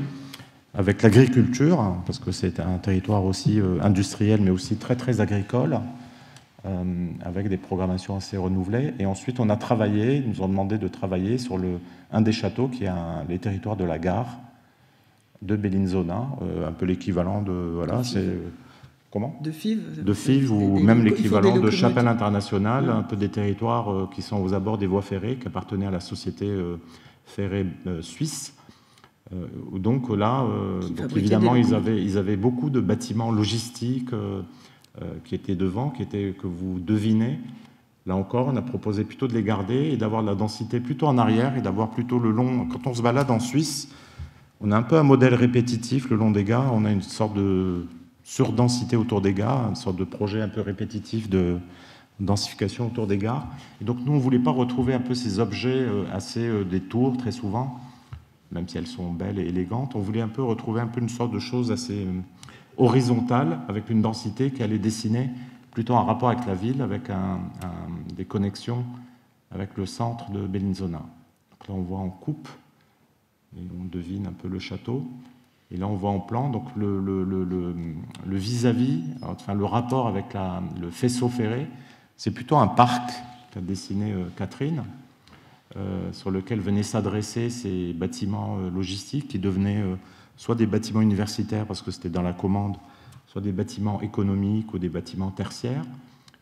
avec l'agriculture, hein, parce que c'est un territoire aussi industriel, mais aussi très très agricole, avec des programmations assez renouvelées. Et ensuite, on a travaillé, ils nous ont demandé de travailler sur un des châteaux, qui est les territoires de la gare de Bellinzona, un peu l'équivalent de... Voilà, c'est... Comment ? De Fives. De Fives, ou même l'équivalent de Chapelle Internationale, un peu des territoires qui sont aux abords des voies ferrées, qui appartenaient à la société ferrée suisse. Donc là, donc évidemment, ils avaient beaucoup de bâtiments logistiques qui étaient devant, que vous devinez. Là encore, on a proposé plutôt de les garder et d'avoir la densité plutôt en arrière et d'avoir plutôt le long... Quand on se balade en Suisse, on a un peu un modèle répétitif le long des gares. On a une sorte de surdensité autour des gares, une sorte de projet un peu répétitif de densification autour des gares. Et donc nous, on ne voulait pas retrouver un peu ces objets des tours, très souvent, même si elles sont belles et élégantes. On voulait un peu retrouver une sorte de chose assez horizontale, avec une densité qui allait dessiner plutôt en rapport avec la ville, avec des connexions avec le centre de Bellinzona. Donc là, on voit en coupe, et on devine un peu le château. Et là, on voit en plan donc le vis-à-vis, enfin le rapport avec le faisceau ferré. C'est plutôt un parc qu'a dessiné Catherine, sur lequel venaient s'adresser ces bâtiments logistiques qui devenaient soit des bâtiments universitaires, parce que c'était dans la commande, soit des bâtiments économiques ou des bâtiments tertiaires.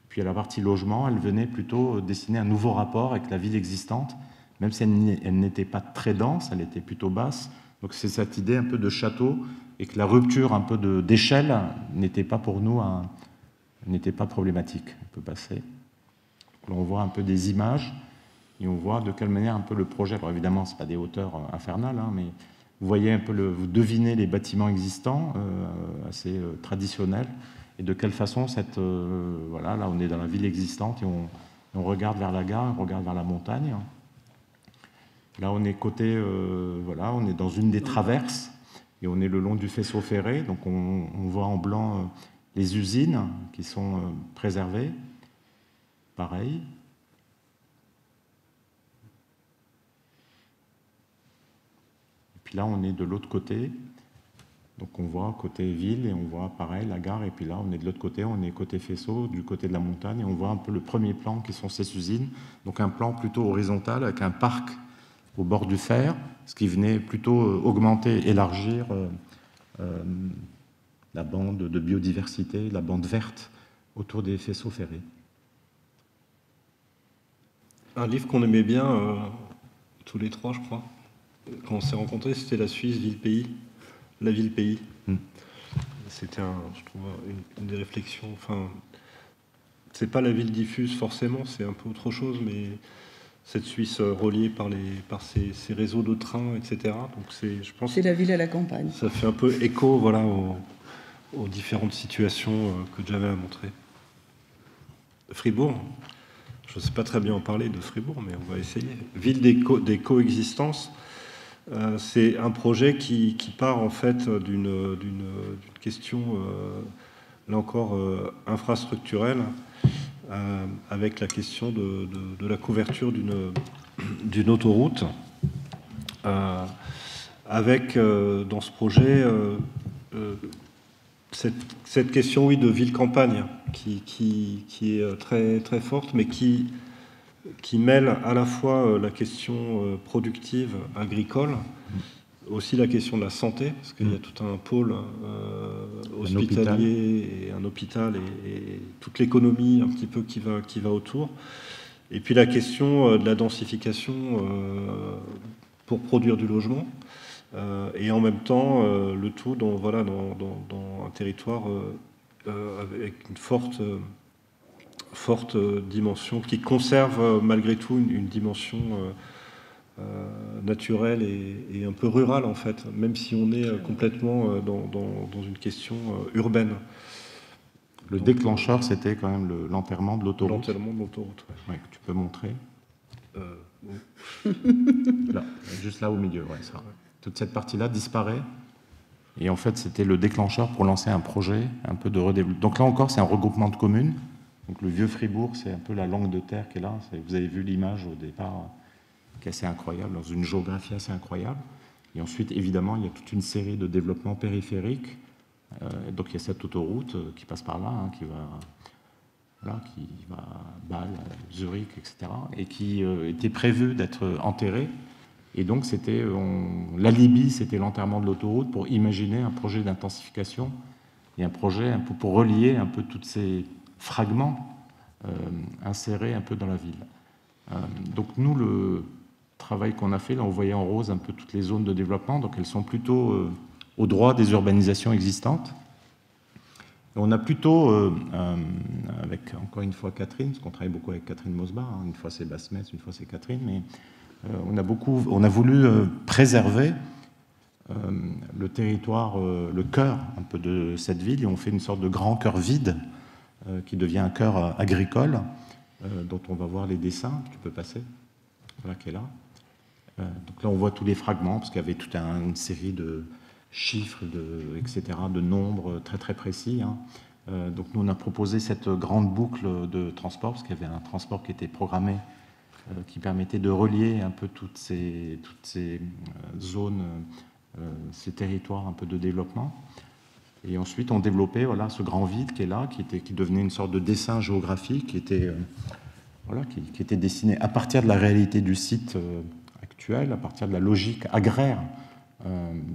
Puis à la partie logement, elle venait plutôt dessiner un nouveau rapport avec la ville existante, même si elle n'était pas très dense, elle était plutôt basse. Donc c'est cette idée un peu de château, et que la rupture un peu d'échelle n'était pas pour nous n'était pas problématique. On peut passer. Là, on voit un peu des images, et on voit de quelle manière un peu le projet. Alors évidemment, ce n'est pas des hauteurs infernales, hein, mais vous voyez un peu vous devinez les bâtiments existants, assez traditionnels, et de quelle façon voilà, là on est dans la ville existante, et on regarde vers la gare, on regarde vers la montagne. Là, on est voilà, on est dans une des traverses, et on est le long du faisceau ferré, donc on voit en blanc les usines qui sont préservées. Pareil. Et puis là, on est de l'autre côté, donc on voit côté ville, et on voit pareil la gare, et puis là, on est de l'autre côté, on est côté faisceau, du côté de la montagne, et on voit un peu le premier plan qui sont ces usines, donc un plan plutôt horizontal avec un parc au bord du fer, ce qui venait plutôt augmenter, élargir la bande de biodiversité, la bande verte autour des faisceaux ferrés. Un livre qu'on aimait bien, tous les trois, je crois, quand on s'est rencontrés, c'était La Suisse, ville-pays, la ville-pays. C'était, je trouve, une des réflexions. Enfin, c'est pas la ville diffuse forcément, c'est un peu autre chose, mais cette Suisse reliée par ces réseaux de trains, etc. Donc je pense. C'est la ville à la campagne. Ça fait un peu écho, voilà, aux différentes situations que j'avais à montrer. Fribourg, je ne sais pas très bien en parler de Fribourg, mais on va essayer. Ville des coexistences, c'est un projet qui part en fait d'une question, là encore, infrastructurelle, avec la question de la couverture d'une autoroute, avec dans ce projet cette question, oui, de ville-campagne qui est très, très forte, mais qui mêle à la fois la question productive, agricole, aussi la question de la santé, parce qu'il y a tout un pôle hospitalier et un hôpital et toute l'économie un petit peu qui va autour. Et puis la question de la densification pour produire du logement, et en même temps le tout dans un territoire avec une forte dimension qui conserve malgré tout une dimension naturelle et un peu rurale en fait, même si on est complètement dans une question urbaine. Le déclencheur, c'était quand même l'enterrement de l'autoroute. L'enterrement de l'autoroute, ouais. Que tu peux montrer. Oui. Là, juste là au milieu, ouais, ça. Toute cette partie-là disparaît. Et en fait, c'était le déclencheur pour lancer un projet un peu de redéveloppement. Donc là encore, c'est un regroupement de communes. Donc le vieux Fribourg, c'est un peu la langue de terre qui est là. Vous avez vu l'image au départ, qui est assez incroyable, dans une géographie assez incroyable. Et ensuite, évidemment, il y a toute une série de développements périphériques. Donc il y a cette autoroute qui passe par là, hein, qui va à Bâle, Zurich, etc., et qui était prévue d'être enterrée. Et donc l'alibi, c'était l'enterrement de l'autoroute pour imaginer un projet d'intensification et un projet un peu pour relier un peu tous ces fragments insérés un peu dans la ville. Donc nous, le travail qu'on a fait, là, on voyait en rose un peu toutes les zones de développement, donc elles sont plutôt au droit des urbanisations existantes. Et on a plutôt, avec encore une fois Catherine, parce qu'on travaille beaucoup avec Catherine Mosbach, hein, une fois c'est Basse-Metz, une fois c'est Catherine, mais on a voulu préserver le territoire, le cœur un peu de cette ville, et on fait une sorte de grand cœur vide qui devient un cœur agricole, dont on va voir les dessins, tu peux passer, voilà qui est là. Donc là on voit tous les fragments, parce qu'il y avait toute une série de chiffres, etc., de nombres très très précis. Hein. Donc nous on a proposé cette grande boucle de transport, parce qu'il y avait un transport qui était programmé, qui permettait de relier un peu toutes ces zones, ces territoires un peu de développement. Et ensuite on développait ce grand vide qui est là, qui devenait une sorte de dessin géographique qui était dessiné à partir de la réalité du site actuel, à partir de la logique agraire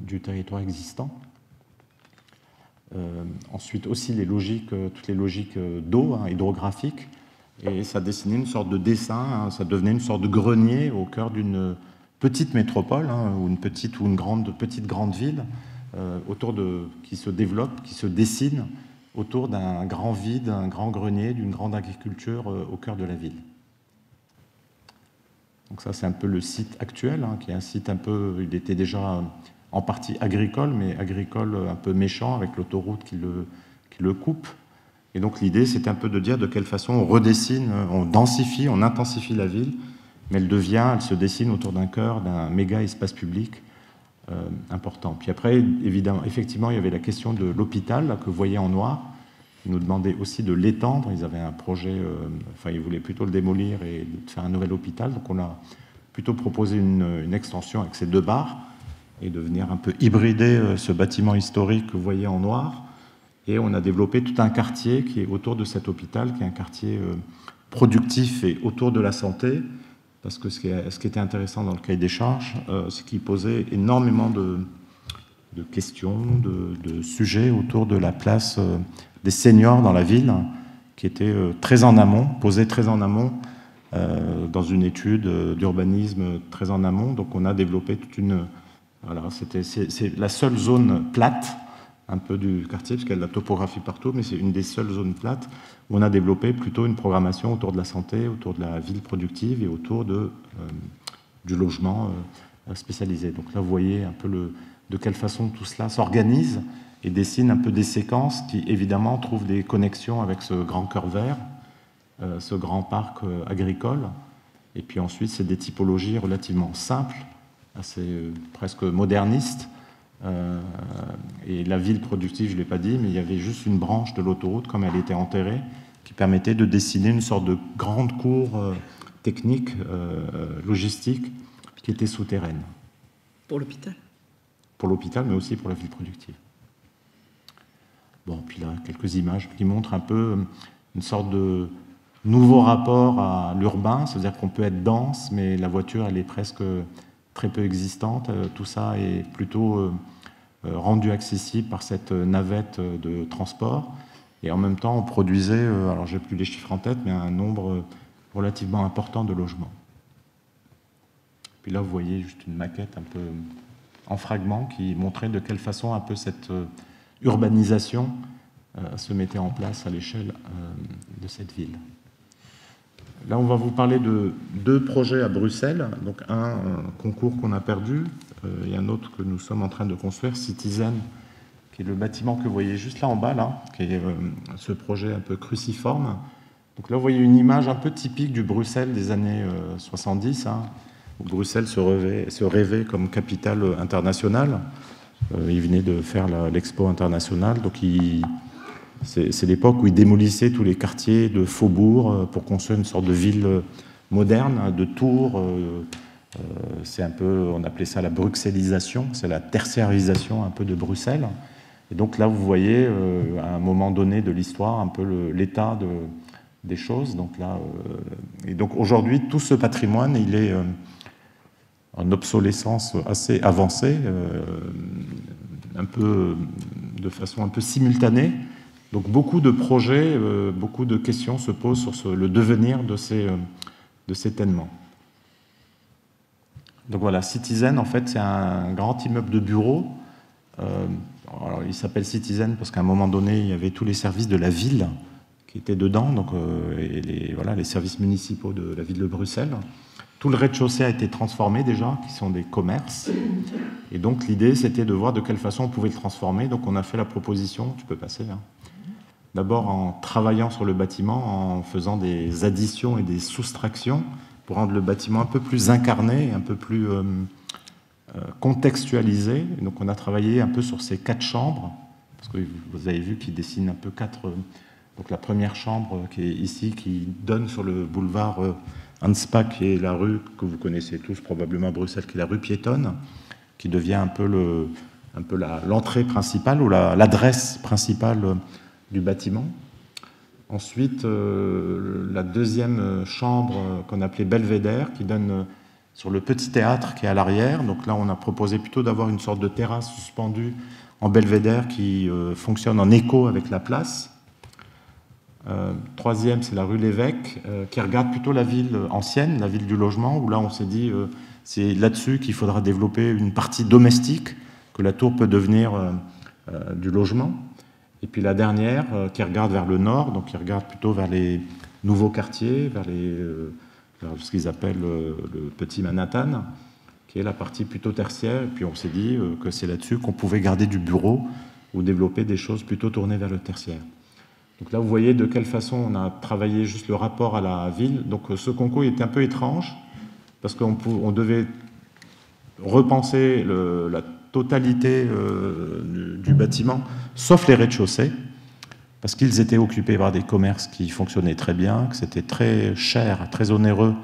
du territoire existant. Ensuite aussi toutes les logiques d'eau, hein, hydrographiques, et ça dessinait une sorte de dessin, hein, ça devenait une sorte de grenier au cœur d'une petite métropole, hein, ou une petite grande ville, qui se développe, qui se dessine autour d'un grand vide, un grand grenier, d'une grande agriculture au cœur de la ville. Donc ça, c'est un peu le site actuel, hein, qui est un site un peu, il était déjà en partie agricole, mais agricole un peu méchant, avec l'autoroute qui le coupe. Et donc l'idée, c'était un peu de dire de quelle façon on redessine, on densifie, on intensifie la ville, mais elle se dessine autour d'un cœur, d'un méga espace public important. Puis après, évidemment, effectivement, il y avait la question de l'hôpital, que vous voyez en noir. Ils nous demandaient aussi de l'étendre. Ils avaient un projet, ils voulaient plutôt le démolir et faire un nouvel hôpital. Donc on a plutôt proposé une extension avec ces deux barres et de venir un peu hybrider ce bâtiment historique que vous voyez en noir. Et on a développé tout un quartier qui est autour de cet hôpital, qui est un quartier productif et autour de la santé. Parce que ce qui était intéressant dans le cahier des charges, c'est qu'il posait énormément de questions, de sujets autour de la place des seniors dans la ville, qui était très en amont, posé très en amont, dans une étude d'urbanisme très en amont. Donc on a développé toute une... Voilà, c'est la seule zone plate, un peu du quartier, parce qu'il y a de la topographie partout, mais c'est une des seules zones plates où on a développé plutôt une programmation autour de la santé, autour de la ville productive et autour du logement spécialisé. Donc là, vous voyez un peu de quelle façon tout cela s'organise et dessine un peu des séquences qui, évidemment, trouvent des connexions avec ce grand cœur vert, ce grand parc agricole. Et puis ensuite, c'est des typologies relativement simples, assez presque modernistes. Et la ville productive, je ne l'ai pas dit, mais il y avait juste une branche de l'autoroute, comme elle était enterrée, qui permettait de dessiner une sorte de grande cour technique, logistique, qui était souterraine. Pour l'hôpital. Pour l'hôpital, mais aussi pour la ville productive. Bon, puis là, quelques images qui montrent un peu une sorte de nouveau rapport à l'urbain, c'est-à-dire qu'on peut être dense, mais la voiture, elle est presque très peu existante. Tout ça est plutôt rendu accessible par cette navette de transport. Et en même temps, on produisait, alors j'ai plus les chiffres en tête, mais un nombre relativement important de logements. Puis là, vous voyez juste une maquette un peu en fragments qui montrait de quelle façon un peu cette urbanisation se mettait en place à l'échelle de cette ville. Là, on va vous parler de 2 projets à Bruxelles. Donc un concours qu'on a perdu et un autre que nous sommes en train de construire, Citizen, qui est le bâtiment que vous voyez juste là en bas, là, qui est ce projet un peu cruciforme. Donc là, vous voyez une image un peu typique du Bruxelles des années 70, hein, où Bruxelles se rêvait comme capitale internationale. Il venait de faire l'Expo internationale, donc c'est l'époque où il démolissait tous les quartiers de faubourg pour construire une sorte de ville moderne, de tours. C'est un peu, on appelait ça la bruxellisation, c'est la tertiarisation un peu de Bruxelles. Et donc là, vous voyez, à un moment donné de l'histoire, un peu l'état des choses. Donc là, et donc aujourd'hui, tout ce patrimoine, il est en obsolescence assez avancée, un peu de façon un peu simultanée. Donc beaucoup de projets, beaucoup de questions se posent sur le devenir de ces ténements. Donc voilà, Citizen, en fait, c'est un grand immeuble de bureaux. Alors, il s'appelle Citizen parce qu'à un moment donné, il y avait tous les services de la ville qui étaient dedans, donc, et les services municipaux de la ville de Bruxelles. Tout le rez-de-chaussée a été transformé déjà, qui sont des commerces. Et donc l'idée, c'était de voir de quelle façon on pouvait le transformer. Donc on a fait la proposition, tu peux passer là. D'abord en travaillant sur le bâtiment, en faisant des additions et des soustractions pour rendre le bâtiment un peu plus incarné, un peu plus contextualisé. Et donc on a travaillé un peu sur ces 4 chambres, parce que vous avez vu qu'il dessine un peu 4... donc la première chambre qui est ici, qui donne sur le boulevard Hanspach, qui est la rue que vous connaissez tous probablement à Bruxelles, qui est la rue piétonne, qui devient un peu l'entrée principale ou l'adresse principale du bâtiment. Ensuite, la deuxième chambre qu'on appelait Belvédère, qui donne sur le petit théâtre qui est à l'arrière. Donc là, on a proposé plutôt d'avoir une sorte de terrasse suspendue en Belvédère qui fonctionne en écho avec la place. Troisième, c'est la rue Lévesque, qui regarde plutôt la ville ancienne, la ville du logement, où là, on s'est dit, c'est là-dessus qu'il faudra développer une partie domestique, que la tour peut devenir du logement. Et puis la dernière, qui regarde vers le nord, donc qui regarde plutôt vers les nouveaux quartiers, vers ce qu'ils appellent le petit Manhattan, qui est la partie plutôt tertiaire. Et puis on s'est dit que c'est là-dessus qu'on pouvait garder du bureau ou développer des choses plutôt tournées vers le tertiaire. Donc là, vous voyez de quelle façon on a travaillé juste le rapport à la ville. Donc ce concours était un peu étrange, parce qu'on devait repenser la totalité du bâtiment, sauf les rez-de-chaussée, parce qu'ils étaient occupés par des commerces qui fonctionnaient très bien, que c'était très cher, très onéreux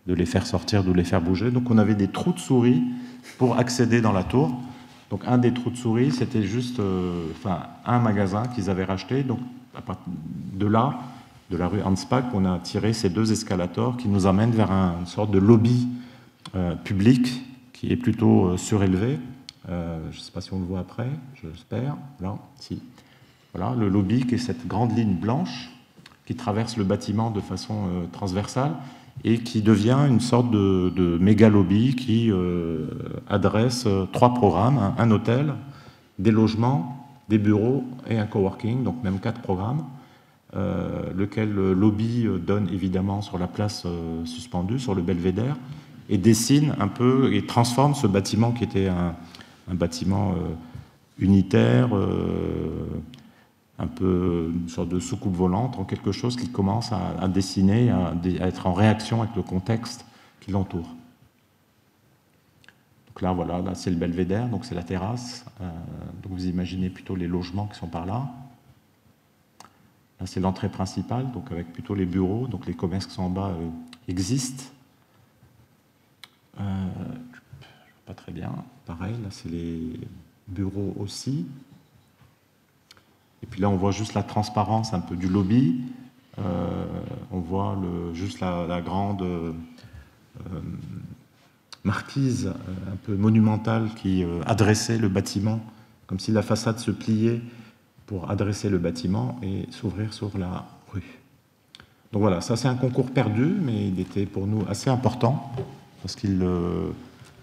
de les faire sortir, de les faire bouger. Donc on avait des trous de souris pour accéder dans la tour. Donc un des trous de souris, c'était juste un magasin qu'ils avaient racheté. Donc à partir de là, de la rue Hanspach, on a tiré ces 2 escalators qui nous amènent vers une sorte de lobby public qui est plutôt surélevé. Je ne sais pas si on le voit après, j'espère. Là, si. Voilà, le lobby qui est cette grande ligne blanche qui traverse le bâtiment de façon transversale et qui devient une sorte de méga lobby qui adresse 3 programmes, un hôtel, des logements, des bureaux et un coworking, donc même 4 programmes, lequel le lobby donne évidemment sur la place suspendue, sur le Belvédère, et dessine un peu et transforme ce bâtiment qui était un bâtiment unitaire, un peu une sorte de soucoupe volante, en quelque chose qui commence à dessiner, à être en réaction avec le contexte qui l'entoure. Donc là, voilà, là c'est le Belvédère, donc c'est la terrasse. Donc vous imaginez plutôt les logements qui sont par là. Là, c'est l'entrée principale, donc avec plutôt les bureaux, donc les commerces qui sont en bas existent. Pas très bien. Pareil, là, c'est les bureaux aussi. Et puis là, on voit juste la transparence un peu du lobby. On voit juste la grande marquise un peu monumentale qui adressait le bâtiment, comme si la façade se pliait pour adresser le bâtiment et s'ouvrir sur la rue. Donc voilà, ça c'est un concours perdu, mais il était pour nous assez important, parce qu'il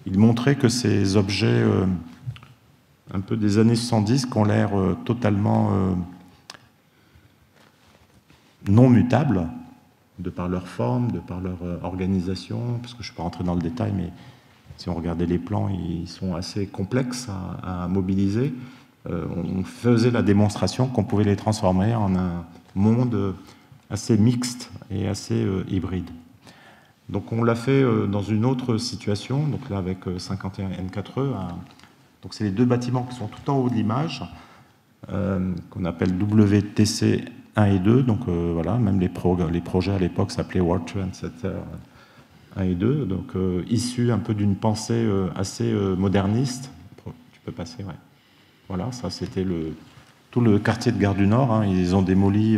montrait que ces objets un peu des années 70 qui ont l'air totalement non mutables, de par leur forme, de par leur organisation, parce que je ne suis pas rentré dans le détail, mais si on regardait les plans, ils sont assez complexes à mobiliser. On faisait la démonstration qu'on pouvait les transformer en un monde assez mixte et assez hybride. Donc on l'a fait dans une autre situation, donc là avec 51 N4E. Donc c'est les deux bâtiments qui sont tout en haut de l'image, qu'on appelle WTC 1 et 2. Donc voilà, même les projets à l'époque s'appelaient World Trade Center 1 et 2, donc issus un peu d'une pensée assez moderniste. Tu peux passer, ouais. Voilà, ça c'était tout le quartier de Gare du Nord. Hein. Ils ont démoli,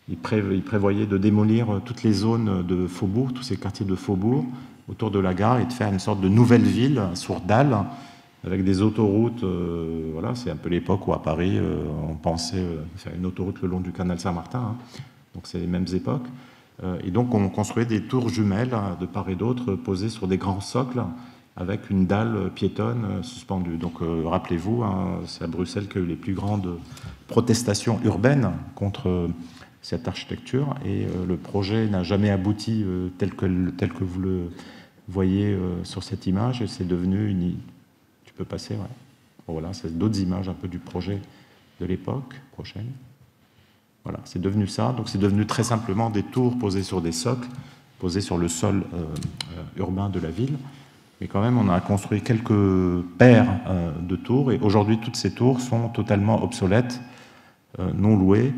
ils prévoyaient de démolir toutes les zones de faubourg, tous ces quartiers de faubourg autour de la gare et de faire une sorte de nouvelle ville sur dalles avec des autoroutes. Voilà, c'est un peu l'époque où à Paris on pensait faire une autoroute le long du canal Saint-Martin. Hein. Donc c'est les mêmes époques. Et donc on construisait des tours jumelles de part et d'autre posées sur des grands socles avec une dalle piétonne suspendue. Donc rappelez-vous, hein, c'est à Bruxelles qu'il y a eu les plus grandes protestations urbaines contre cette architecture, et le projet n'a jamais abouti tel que vous le voyez sur cette image, et c'est devenu Tu peux passer, ouais. Bon, voilà, c'est d'autres images un peu du projet de l'époque. Prochaine. Voilà, c'est devenu ça. Donc c'est devenu très simplement des tours posées sur des socles, posées sur le sol urbain de la ville. Mais quand même, on a construit quelques paires de tours, et aujourd'hui, toutes ces tours sont totalement obsolètes, non louées.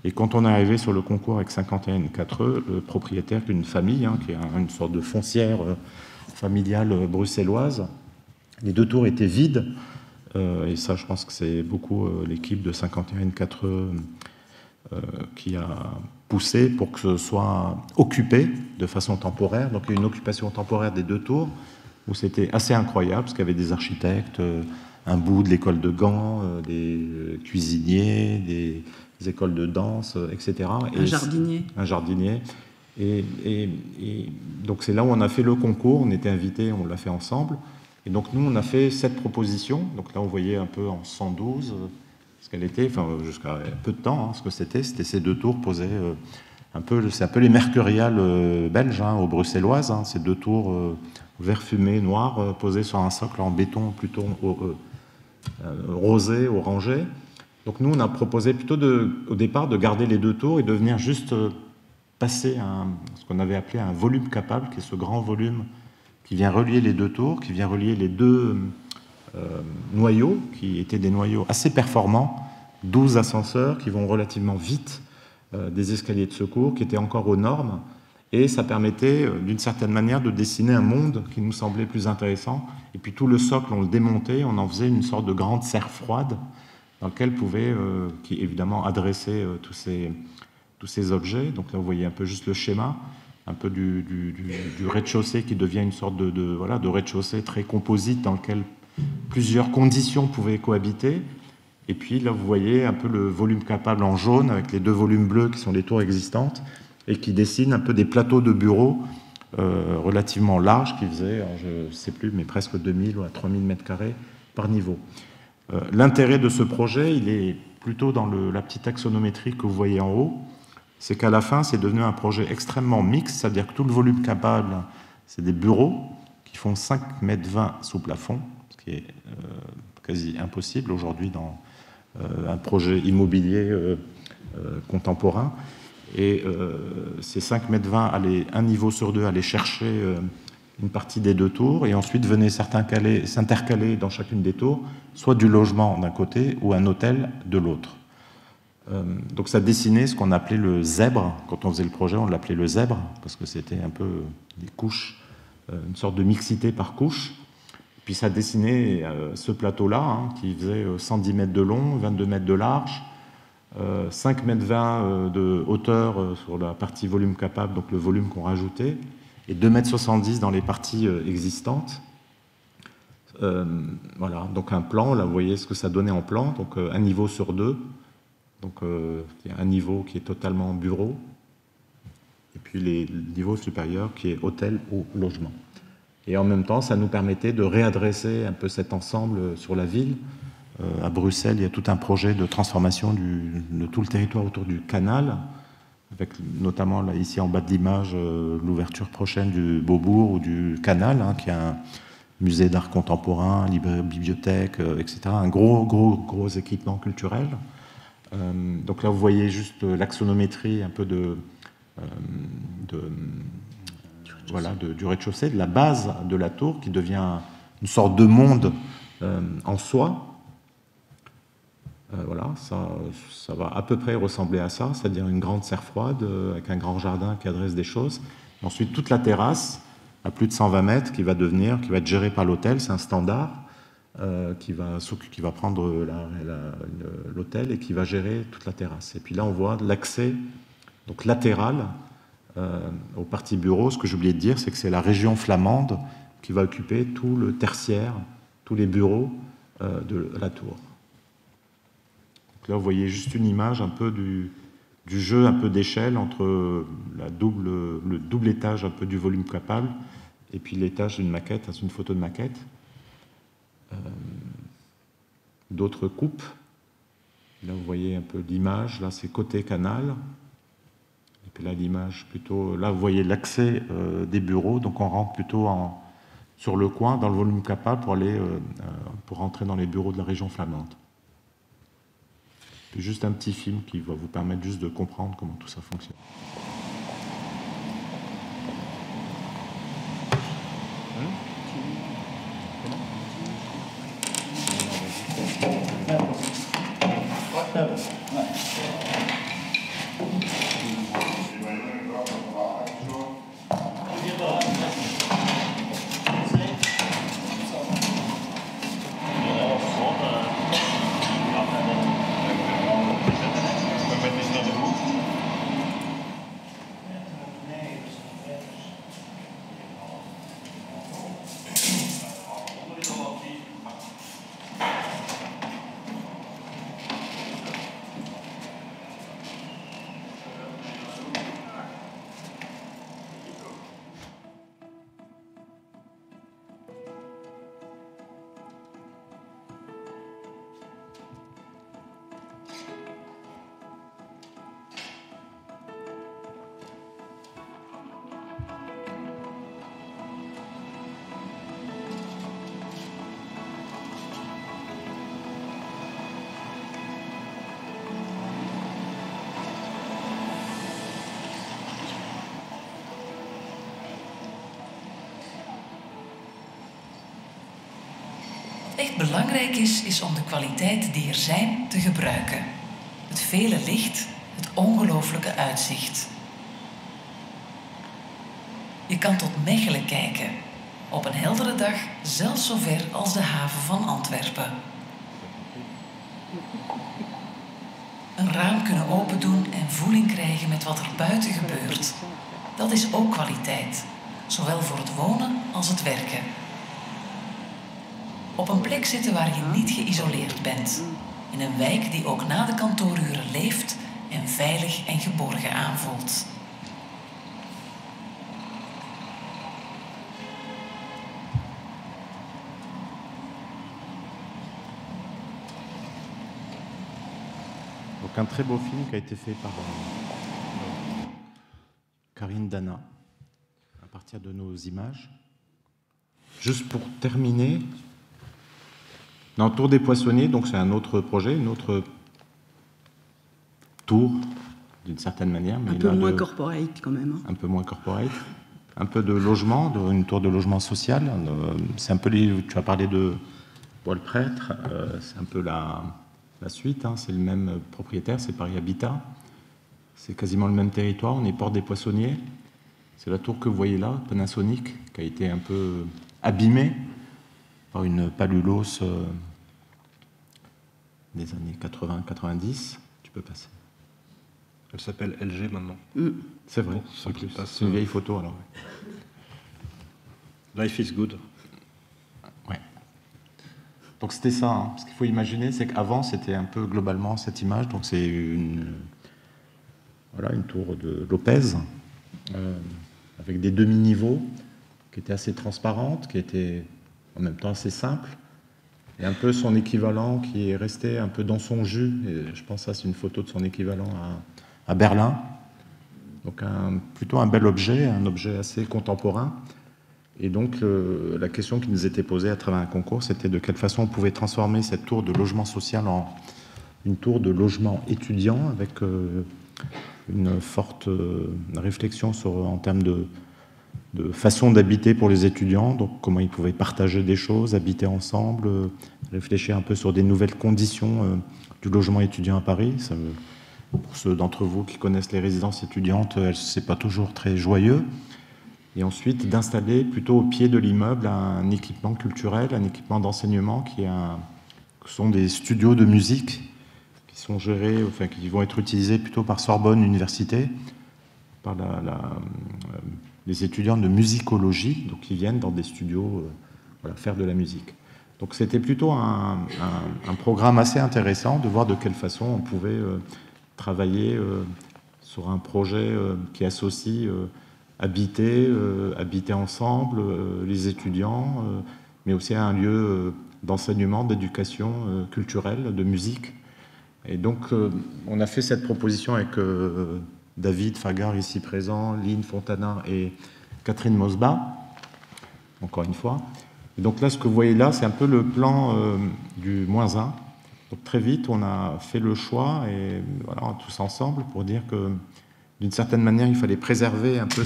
Et quand on est arrivé sur le concours avec 51 N4E, le propriétaire d'une famille, hein, qui est une sorte de foncière familiale bruxelloise, les deux tours étaient vides, et ça, je pense que c'est beaucoup l'équipe de 51 N4E qui a poussé pour que ce soit occupé de façon temporaire. Donc il y a eu une occupation temporaire des deux tours, où c'était assez incroyable, parce qu'il y avait des architectes, un bout de l'école de Gand, des cuisiniers, des écoles de danse, etc. Un jardinier. Un jardinier. Et donc c'est là où on a fait le concours, on était invités, on l'a fait ensemble. Et donc nous, on a fait cette proposition. Donc là, on voyait un peu en 112 ce qu'elle était, enfin jusqu'à peu de temps, hein, ce que c'était. C'était ces deux tours posées c'est un peu les mercuriales belges, hein, aux bruxelloises, hein, ces deux tours vert fumé, noir, posées sur un socle en béton plutôt rosé, orangé. Donc nous, on a proposé plutôt au départ de garder les deux tours et de venir juste passer ce qu'on avait appelé un volume capable, qui est ce grand volume qui vient relier les deux tours, qui vient relier les deux noyaux, qui étaient des noyaux assez performants, 12 ascenseurs qui vont relativement vite, des escaliers de secours qui étaient encore aux normes, et ça permettait d'une certaine manière de dessiner un monde qui nous semblait plus intéressant. Et puis tout le socle, on le démontait, on en faisait une sorte de grande serre froide dans laquelle qui évidemment adressait tous ces objets. Donc là, vous voyez un peu juste le schéma, un peu du rez-de-chaussée qui devient une sorte de rez-de-chaussée très composite dans lequel plusieurs conditions pouvaient cohabiter. Et puis là, vous voyez un peu le volume capable en jaune avec les deux volumes bleus qui sont les tours existantes et qui dessinent un peu des plateaux de bureaux relativement larges qui faisaient, je ne sais plus, mais presque 2000 ou à 3000 mètres carrés par niveau. L'intérêt de ce projet, il est plutôt dans la petite axonométrie que vous voyez en haut. C'est qu'à la fin, c'est devenu un projet extrêmement mixte, c'est-à-dire que tout le volume capable, c'est des bureaux qui font 5,20 mètres sous plafond, ce qui est quasi impossible aujourd'hui dans un projet immobilier contemporain. Et ces 5,20 mètres, un niveau sur deux, allaient chercher une partie des deux tours, et ensuite venaient s'intercaler dans chacune des tours, soit du logement d'un côté ou un hôtel de l'autre. Donc ça dessinait ce qu'on appelait le zèbre. Quand on faisait le projet, on l'appelait le zèbre, parce que c'était un peu des couches, une sorte de mixité par couche. Puis ça dessinait ce plateau-là, hein, qui faisait 110 mètres de long, 22 mètres de large, 5,20 mètres de hauteur sur la partie volume capable, donc le volume qu'on rajoutait, et 2,70 mètres dans les parties existantes. Voilà, donc un plan, là vous voyez ce que ça donnait en plan, donc un niveau sur deux, Donc il y a un niveau qui est totalement bureau, et puis les niveaux supérieurs qui est hôtel ou logement. Et en même temps, ça nous permettait de réadresser un peu cet ensemble sur la ville. À Bruxelles, il y a tout un projet de transformation de tout le territoire autour du canal, avec notamment là, ici en bas de l'image, l'ouverture prochaine du Beaubourg ou du canal, hein, qui est un musée d'art contemporain, bibliothèque, etc. Un gros équipement culturel. Donc là, vous voyez juste l'axonométrie un peu du rez-de-chaussée, de la base de la tour, qui devient une sorte de monde en soi. Voilà, ça va à peu près ressembler à ça, c'est-à-dire une grande serre froide avec un grand jardin qui adresse des choses. Et ensuite, toute la terrasse, à plus de 120 mètres, qui va être gérée par l'hôtel, c'est un standard qui va prendre l'hôtel et qui va gérer toute la terrasse. Et puis là, on voit l'accès donc latéral aux parties bureaux. Ce que j'ai oublié de dire, c'est que c'est la région flamande qui va occuper tout le tertiaire, tous les bureaux de la tour. Là, vous voyez juste une image un peu du jeu un peu d'échelle entre le double étage un peu du volume capable et puis l'étage d'une maquette, c'est une photo de maquette. D'autres coupes. Là, vous voyez un peu l'image. Là, c'est côté canal. Et puis là, l'image plutôt... Là, vous voyez l'accès des bureaux. Donc, on rentre plutôt sur le coin, dans le volume capable, pour rentrer dans les bureaux de la région flamande. Puis juste un petit film qui va vous permettre juste de comprendre comment tout ça fonctionne. Echt belangrijk is om de kwaliteiten die er zijn te gebruiken. Het vele licht, het ongelooflijke uitzicht. Je kan tot Mechelen kijken. Op een heldere dag zelfs zo ver als de haven van Antwerpen. Een raam kunnen opendoen en voeling krijgen met wat er buiten gebeurt. Dat is ook kwaliteit, zowel voor het wonen als het werken. Op een plek zitten waar je niet geïsoleerd bent. In een wijk die ook na de kantooruren leeft en veilig en geborgen aanvoelt. Donc un très beau film qui a été fait par Karine Dana à partir de nos images. Juste pour terminer, dans Tour des Poissonniers, donc c'est un autre projet, une autre tour d'une certaine manière. Mais un peu moins corporate quand même. Un peu moins corporate. Un peu de logement, une tour de logement social. C'est un peu tu as parlé de Paul Prêtre, c'est un peu la suite, hein, c'est le même propriétaire, c'est Paris Habitat. C'est quasiment le même territoire, on est Porte des Poissonniers. C'est la tour que vous voyez là, Panasonic, qui a été un peu abîmée par une palulos des années 80-90. Tu peux passer. Elle s'appelle LG maintenant. C'est vrai, c'est une vieille photo alors. Life is good. Ouais. Donc c'était ça, hein. Ce qu'il faut imaginer, c'est qu'avant, c'était un peu globalement cette image. Donc c'est voilà, une tour de Lopez, avec des demi-niveaux, qui étaient assez transparentes, qui étaient en même temps assez simples, et un peu son équivalent qui est resté un peu dans son jus. Et je pense que ça, c'est une photo de son équivalent à Berlin. Donc plutôt un bel objet, un objet assez contemporain. Et donc la question qui nous était posée à travers un concours, c'était de quelle façon on pouvait transformer cette tour de logement social en une tour de logement étudiant, avec une forte réflexion en termes de façon d'habiter pour les étudiants, donc comment ils pouvaient partager des choses, habiter ensemble, réfléchir un peu sur des nouvelles conditions du logement étudiant à Paris. Ça, pour ceux d'entre vous qui connaissent les résidences étudiantes, c'est pas toujours très joyeux. Et ensuite d'installer plutôt au pied de l'immeuble un équipement culturel, un équipement d'enseignement qui sont des studios de musique qui sont gérés, enfin qui vont être utilisés plutôt par Sorbonne Université, par les étudiants de musicologie, donc qui viennent dans des studios voilà, faire de la musique. Donc c'était plutôt un programme assez intéressant de voir de quelle façon on pouvait travailler sur un projet qui associe habiter ensemble les étudiants, mais aussi un lieu d'enseignement, d'éducation culturelle, de musique. Et donc on a fait cette proposition avec David Fagard ici présent, Lynn Fontana et Catherine Mosba, encore une fois. Et donc là, ce que vous voyez là, c'est un peu le plan du -1. Donc très vite, on a fait le choix, et voilà, tous ensemble, pour dire que d'une certaine manière, il fallait préserver un peu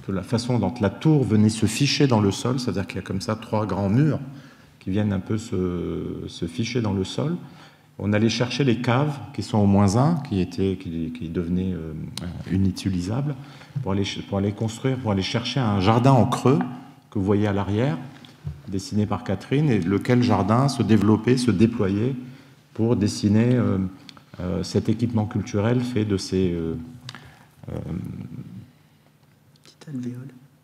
la façon dont la tour venait se ficher dans le sol, c'est-à-dire qu'il y a comme ça 3 grands murs qui viennent un peu se ficher dans le sol. On allait chercher les caves qui sont au -1, qui devenaient inutilisables, pour aller construire, pour aller chercher un jardin en creux que vous voyez à l'arrière, dessiné par Catherine, et lequel jardin se développait, se déployait pour dessiner cet équipement culturel fait de ces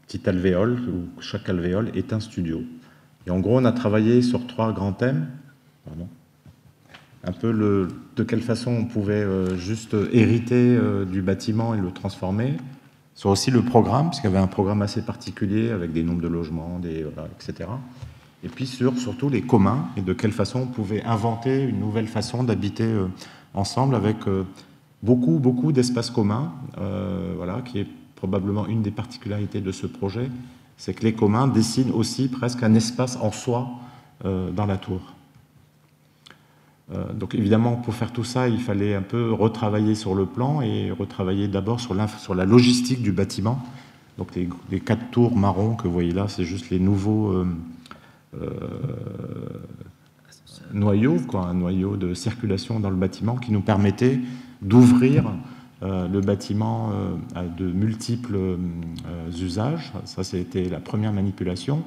petites alvéoles, où chaque alvéole est un studio. Et en gros, on a travaillé sur 3 grands thèmes. Pardon. Un peu de quelle façon on pouvait juste hériter du bâtiment et le transformer. Sur aussi le programme, parce qu'il y avait un programme assez particulier avec des nombres de logements, voilà, etc. Et puis surtout les communs, et de quelle façon on pouvait inventer une nouvelle façon d'habiter ensemble, avec beaucoup d'espaces communs, voilà, qui est probablement une des particularités de ce projet, c'est que les communs dessinent aussi presque un espace en soi dans la tour. Donc évidemment, pour faire tout ça, il fallait un peu retravailler sur le plan, et retravailler d'abord sur la logistique du bâtiment. Donc les 4 tours marrons que vous voyez là, c'est juste les nouveaux noyaux, un noyau de circulation dans le bâtiment qui nous permettait d'ouvrir le bâtiment à de multiples usages. Ça, c'était la première manipulation.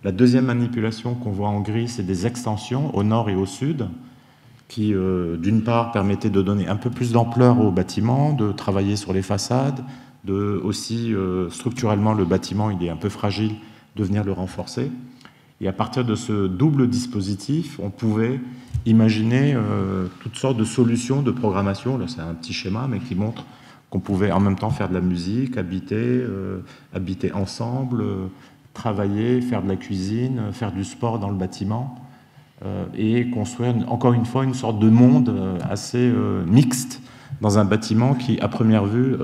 La deuxième manipulation qu'on voit en gris, c'est des extensions au nord et au sud, qui, d'une part, permettaient de donner un peu plus d'ampleur au bâtiment, de travailler sur les façades, aussi, structurellement, le bâtiment, il est un peu fragile, de venir le renforcer. Et à partir de ce double dispositif, on pouvait imaginer toutes sortes de solutions de programmation. Là, c'est un petit schéma, mais qui montre qu'on pouvait en même temps faire de la musique, habiter ensemble, travailler, faire de la cuisine, faire du sport dans le bâtiment, et construire, encore une fois, une sorte de monde assez mixte dans un bâtiment qui, à première vue,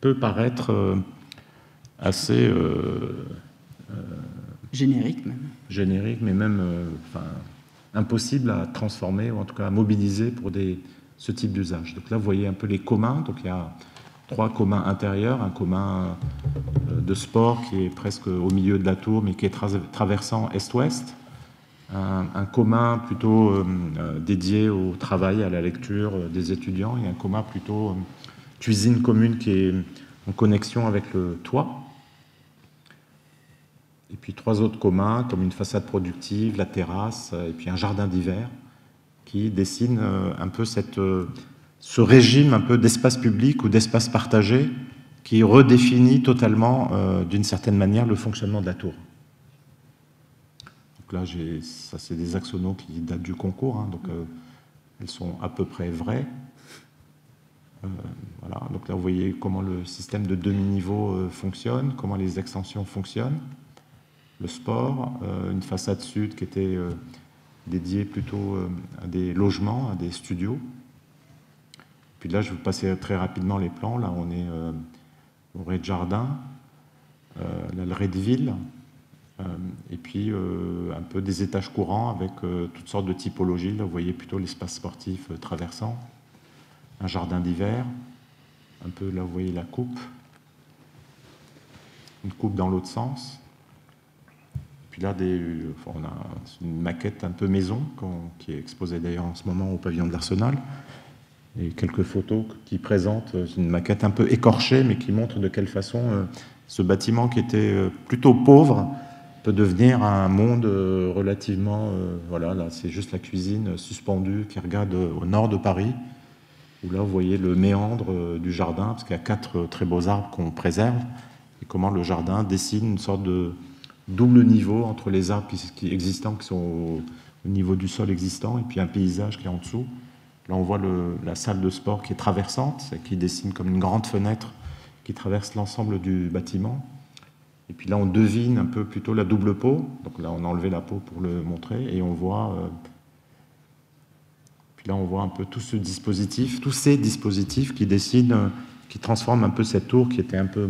peut paraître assez... générique même. Générique, mais même impossible à transformer, ou en tout cas à mobiliser pour ce type d'usage. Donc là, vous voyez un peu les communs. Donc il y a 3 communs intérieurs, un commun de sport qui est presque au milieu de la tour, mais qui est traversant est-ouest, un commun plutôt dédié au travail, à la lecture des étudiants, et un commun plutôt cuisine commune qui est en connexion avec le toit. Et puis 3 autres communs, comme une façade productive, la terrasse, et puis un jardin d'hiver, qui dessinent un peu ce régime un peu d'espace public ou d'espace partagé, qui redéfinit totalement, d'une certaine manière, le fonctionnement de la tour. Donc là, ça c'est des axonaux qui datent du concours, hein, donc elles sont à peu près vraies. Voilà. Donc là, vous voyez comment le système de demi-niveau fonctionne, comment les extensions fonctionnent. Le sport, une façade sud qui était dédiée plutôt à des logements, à des studios. Puis là, je vais vous passer très rapidement les plans. Là, on est au rez-de-jardin, là, le rez-de-ville, et puis un peu des étages courants avec toutes sortes de typologies. Là, vous voyez plutôt l'espace sportif traversant, un jardin d'hiver, un peu là, vous voyez la coupe, une coupe dans l'autre sens. Puis là, on a une maquette un peu maison qui est exposée d'ailleurs en ce moment au pavillon de l'Arsenal. Et quelques photos qui présentent une maquette un peu écorchée, mais qui montre de quelle façon ce bâtiment qui était plutôt pauvre peut devenir un monde relativement... voilà, là, c'est juste la cuisine suspendue qui regarde au nord de Paris, où là, vous voyez le méandre du jardin, parce qu'il y a 4 très beaux arbres qu'on préserve, et comment le jardin dessine une sorte de double niveau entre les arbres existants, qui sont au niveau du sol existant, et puis un paysage qui est en dessous. Là, on voit la salle de sport qui est traversante, qui dessine comme une grande fenêtre qui traverse l'ensemble du bâtiment. Et puis là, on devine un peu plutôt la double peau. Donc là, on a enlevé la peau pour le montrer. Et on voit... puis là, on voit un peu tout ce dispositif, tous ces dispositifs qui dessinent, qui transforment un peu cette tour qui était un peu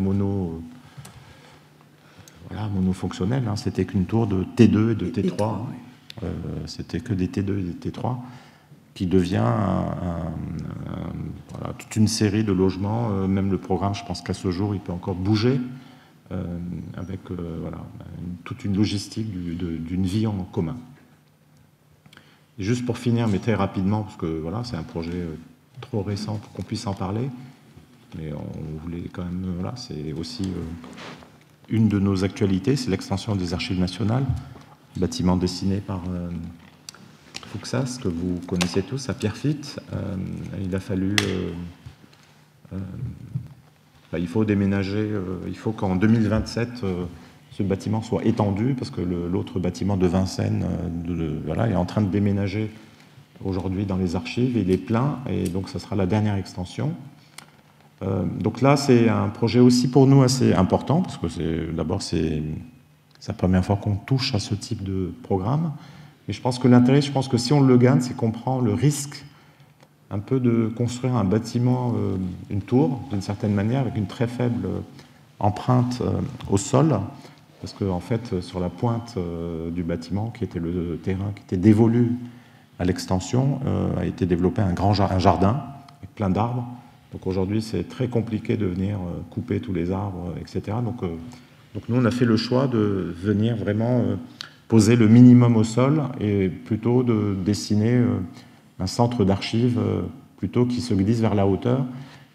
monofonctionnelle. Hein. C'était qu'une tour de T2 et de T3. C'était que des T2 et des T3. Qui devient voilà, toute une série de logements. Même le programme, je pense qu'à ce jour, il peut encore bouger avec voilà, toute une logistique d'une vie en commun. Et juste pour finir, mais très rapidement, parce que voilà, c'est un projet trop récent pour qu'on puisse en parler, mais on voulait quand même... Voilà, c'est aussi une de nos actualités, c'est l'extension des Archives nationales, bâtiment dessiné par... Fuxas, que vous connaissez tous, à Pierrefitte. Il a fallu... il faut déménager, il faut qu'en 2027, ce bâtiment soit étendu, parce que l'autre bâtiment de Vincennes voilà, est en train de déménager aujourd'hui dans les archives, il est plein, et donc ça sera la dernière extension. Donc là, c'est un projet aussi pour nous assez important, parce que d'abord, c'est la première fois qu'on touche à ce type de programme. Et je pense que l'intérêt, que si on le gagne, c'est qu'on prend le risque un peu de construire un bâtiment, une tour, d'une certaine manière, avec une très faible empreinte au sol, parce qu'en fait, sur la pointe du bâtiment, qui était le terrain qui était dévolu à l'extension, a été développé un jardin avec plein d'arbres. Donc aujourd'hui, c'est très compliqué de venir couper tous les arbres, etc. Donc nous, on a fait le choix de venir vraiment... poser le minimum au sol et plutôt de dessiner un centre d'archives plutôt qui se glisse vers la hauteur.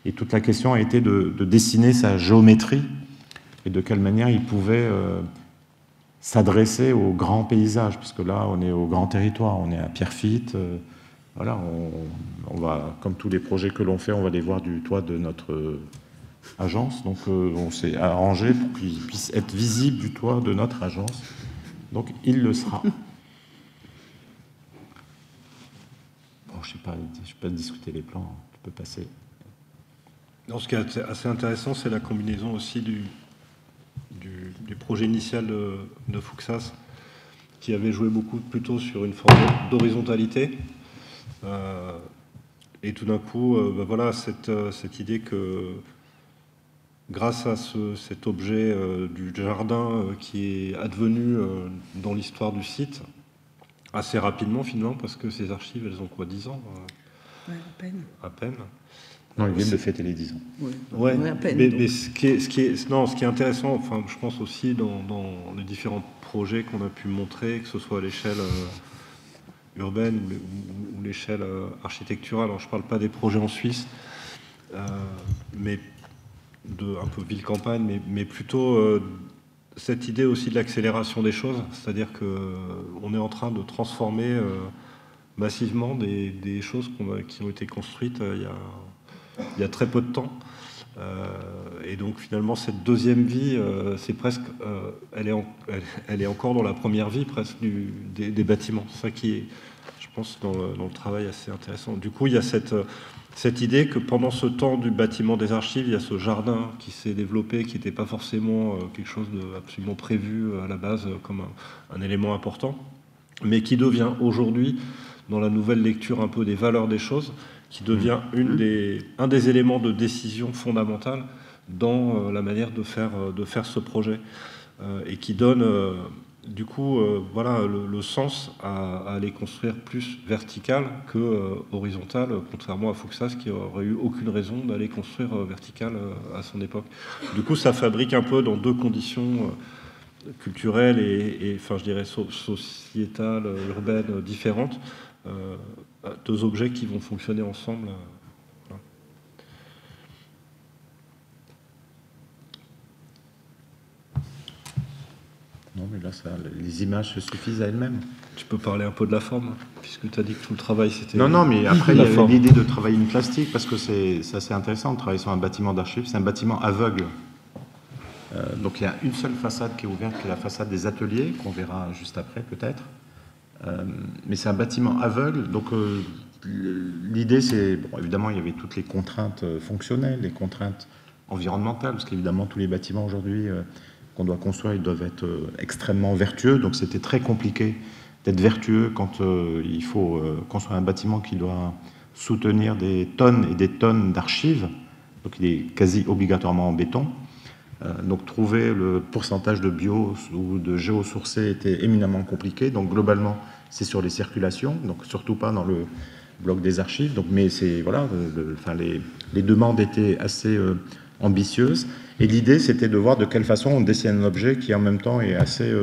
Et toute la question a été de dessiner sa géométrie et de quelle manière il pouvait s'adresser au grand paysage, puisque là, on est au grand territoire, on est à Pierrefitte. Voilà, on va, comme tous les projets que l'on fait, on va les voir du toit de notre agence. Donc on s'est arrangé pour qu'il puisse être visible du toit de notre agence. Donc, il le sera. Bon, je ne vais pas discuter les plans, tu peux passer. Non, ce qui est assez intéressant, c'est la combinaison aussi du projet initial de Fuxas, qui avait joué beaucoup plutôt sur une forme d'horizontalité. Et tout d'un coup, voilà, cette idée que grâce à cet objet du jardin qui est advenu dans l'histoire du site, assez rapidement finalement, parce que ces archives, elles ont quoi, 10 ans ouais, à peine. À peine. Non, ils viennent de fêter les 10 ans. Ouais, à peine. Mais ce qui est intéressant, enfin, je pense aussi dans les différents projets qu'on a pu montrer, que ce soit à l'échelle urbaine ou l'échelle architecturale, alors je ne parle pas des projets en Suisse, mais un peu ville-campagne, mais plutôt cette idée aussi de l'accélération des choses, c'est-à-dire qu'on est en train de transformer massivement des choses qui ont été construites il y a très peu de temps. Et donc finalement cette deuxième vie, c'est presque, elle est encore dans la première vie presque des bâtiments. C'est ça qui est, je pense, dans le travail assez intéressant. Du coup, il y a cette idée que pendant ce temps du bâtiment des archives, il y a ce jardin qui s'est développé, qui n'était pas forcément quelque chose d'absolument prévu à la base comme un élément important, mais qui devient aujourd'hui, dans la nouvelle lecture un peu des valeurs des choses, qui devient un des éléments de décision fondamentale dans la manière de faire ce projet, et qui donne du coup voilà, le sens à aller construire plus vertical que horizontal, contrairement à Fuksas qui aurait eu aucune raison d'aller construire vertical à son époque. Du coup, ça fabrique un peu dans deux conditions culturelles et enfin, je dirais sociétales, urbaines différentes, deux objets qui vont fonctionner ensemble. Non, mais là, les images se suffisent à elles-mêmes. Tu peux parler un peu de la forme, puisque tu as dit que tout le travail, c'était... Non, mais après, il y avait l'idée de travailler une plastique, parce que c'est assez intéressant de travailler sur un bâtiment d'archives. C'est un bâtiment aveugle. Donc, il y a une seule façade qui est ouverte, qui est la façade des ateliers, qu'on verra juste après, peut-être. Mais c'est un bâtiment aveugle, donc l'idée, c'est... Bon, évidemment, il y avait toutes les contraintes fonctionnelles, les contraintes environnementales, parce qu'évidemment, tous les bâtiments aujourd'hui... qu'on doit construire, ils doivent être extrêmement vertueux. Donc c'était très compliqué d'être vertueux quand il faut construire un bâtiment qui doit soutenir des tonnes et des tonnes d'archives. Donc il est quasi obligatoirement en béton. Donc trouver le pourcentage de bio ou de géosourcé était éminemment compliqué. Donc globalement, c'est sur les circulations, donc surtout pas dans le bloc des archives. Donc, mais c'est voilà, les demandes étaient assez ambitieuses. Et l'idée, c'était de voir de quelle façon on dessine un objet qui, en même temps, est assez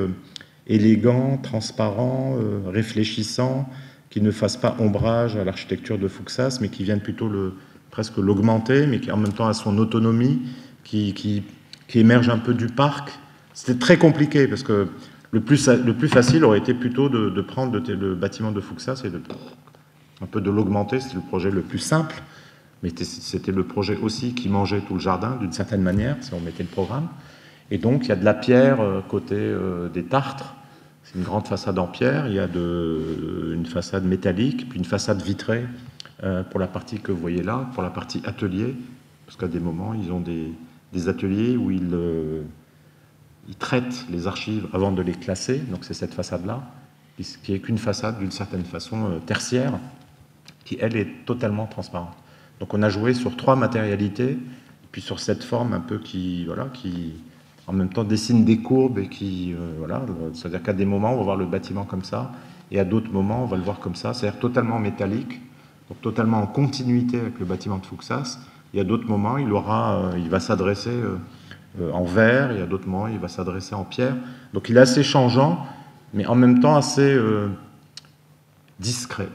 élégant, transparent, réfléchissant, qui ne fasse pas ombrage à l'architecture de Fuksas, mais qui vienne plutôt presque l'augmenter, mais qui, en même temps, a son autonomie, qui émerge un peu du parc. C'était très compliqué, parce que le plus facile aurait été plutôt de prendre le bâtiment de Fuksas et un peu de l'augmenter. C'était le projet le plus simple. Mais c'était le projet aussi qui mangeait tout le jardin, d'une certaine manière, si on mettait le programme. Et donc, il y a de la pierre côté des Tartres. C'est une grande façade en pierre. Il y a une façade métallique, puis une façade vitrée pour la partie que vous voyez là, pour la partie atelier. Parce qu'à des moments, ils ont des ateliers où ils traitent les archives avant de les classer. Donc, c'est cette façade-là, qui n'est qu'une façade, d'une certaine façon, tertiaire, qui, elle, est totalement transparente. Donc on a joué sur trois matérialités, puis sur cette forme un peu qui en même temps dessine des courbes et qui, voilà, c'est-à-dire qu'à des moments on va voir le bâtiment comme ça, et à d'autres moments on va le voir comme ça, c'est-à-dire totalement métallique, donc totalement en continuité avec le bâtiment de Fuksas, et à d'autres moments il va s'adresser en verre, et à d'autres moments il va s'adresser en pierre, donc il est assez changeant, mais en même temps assez discret.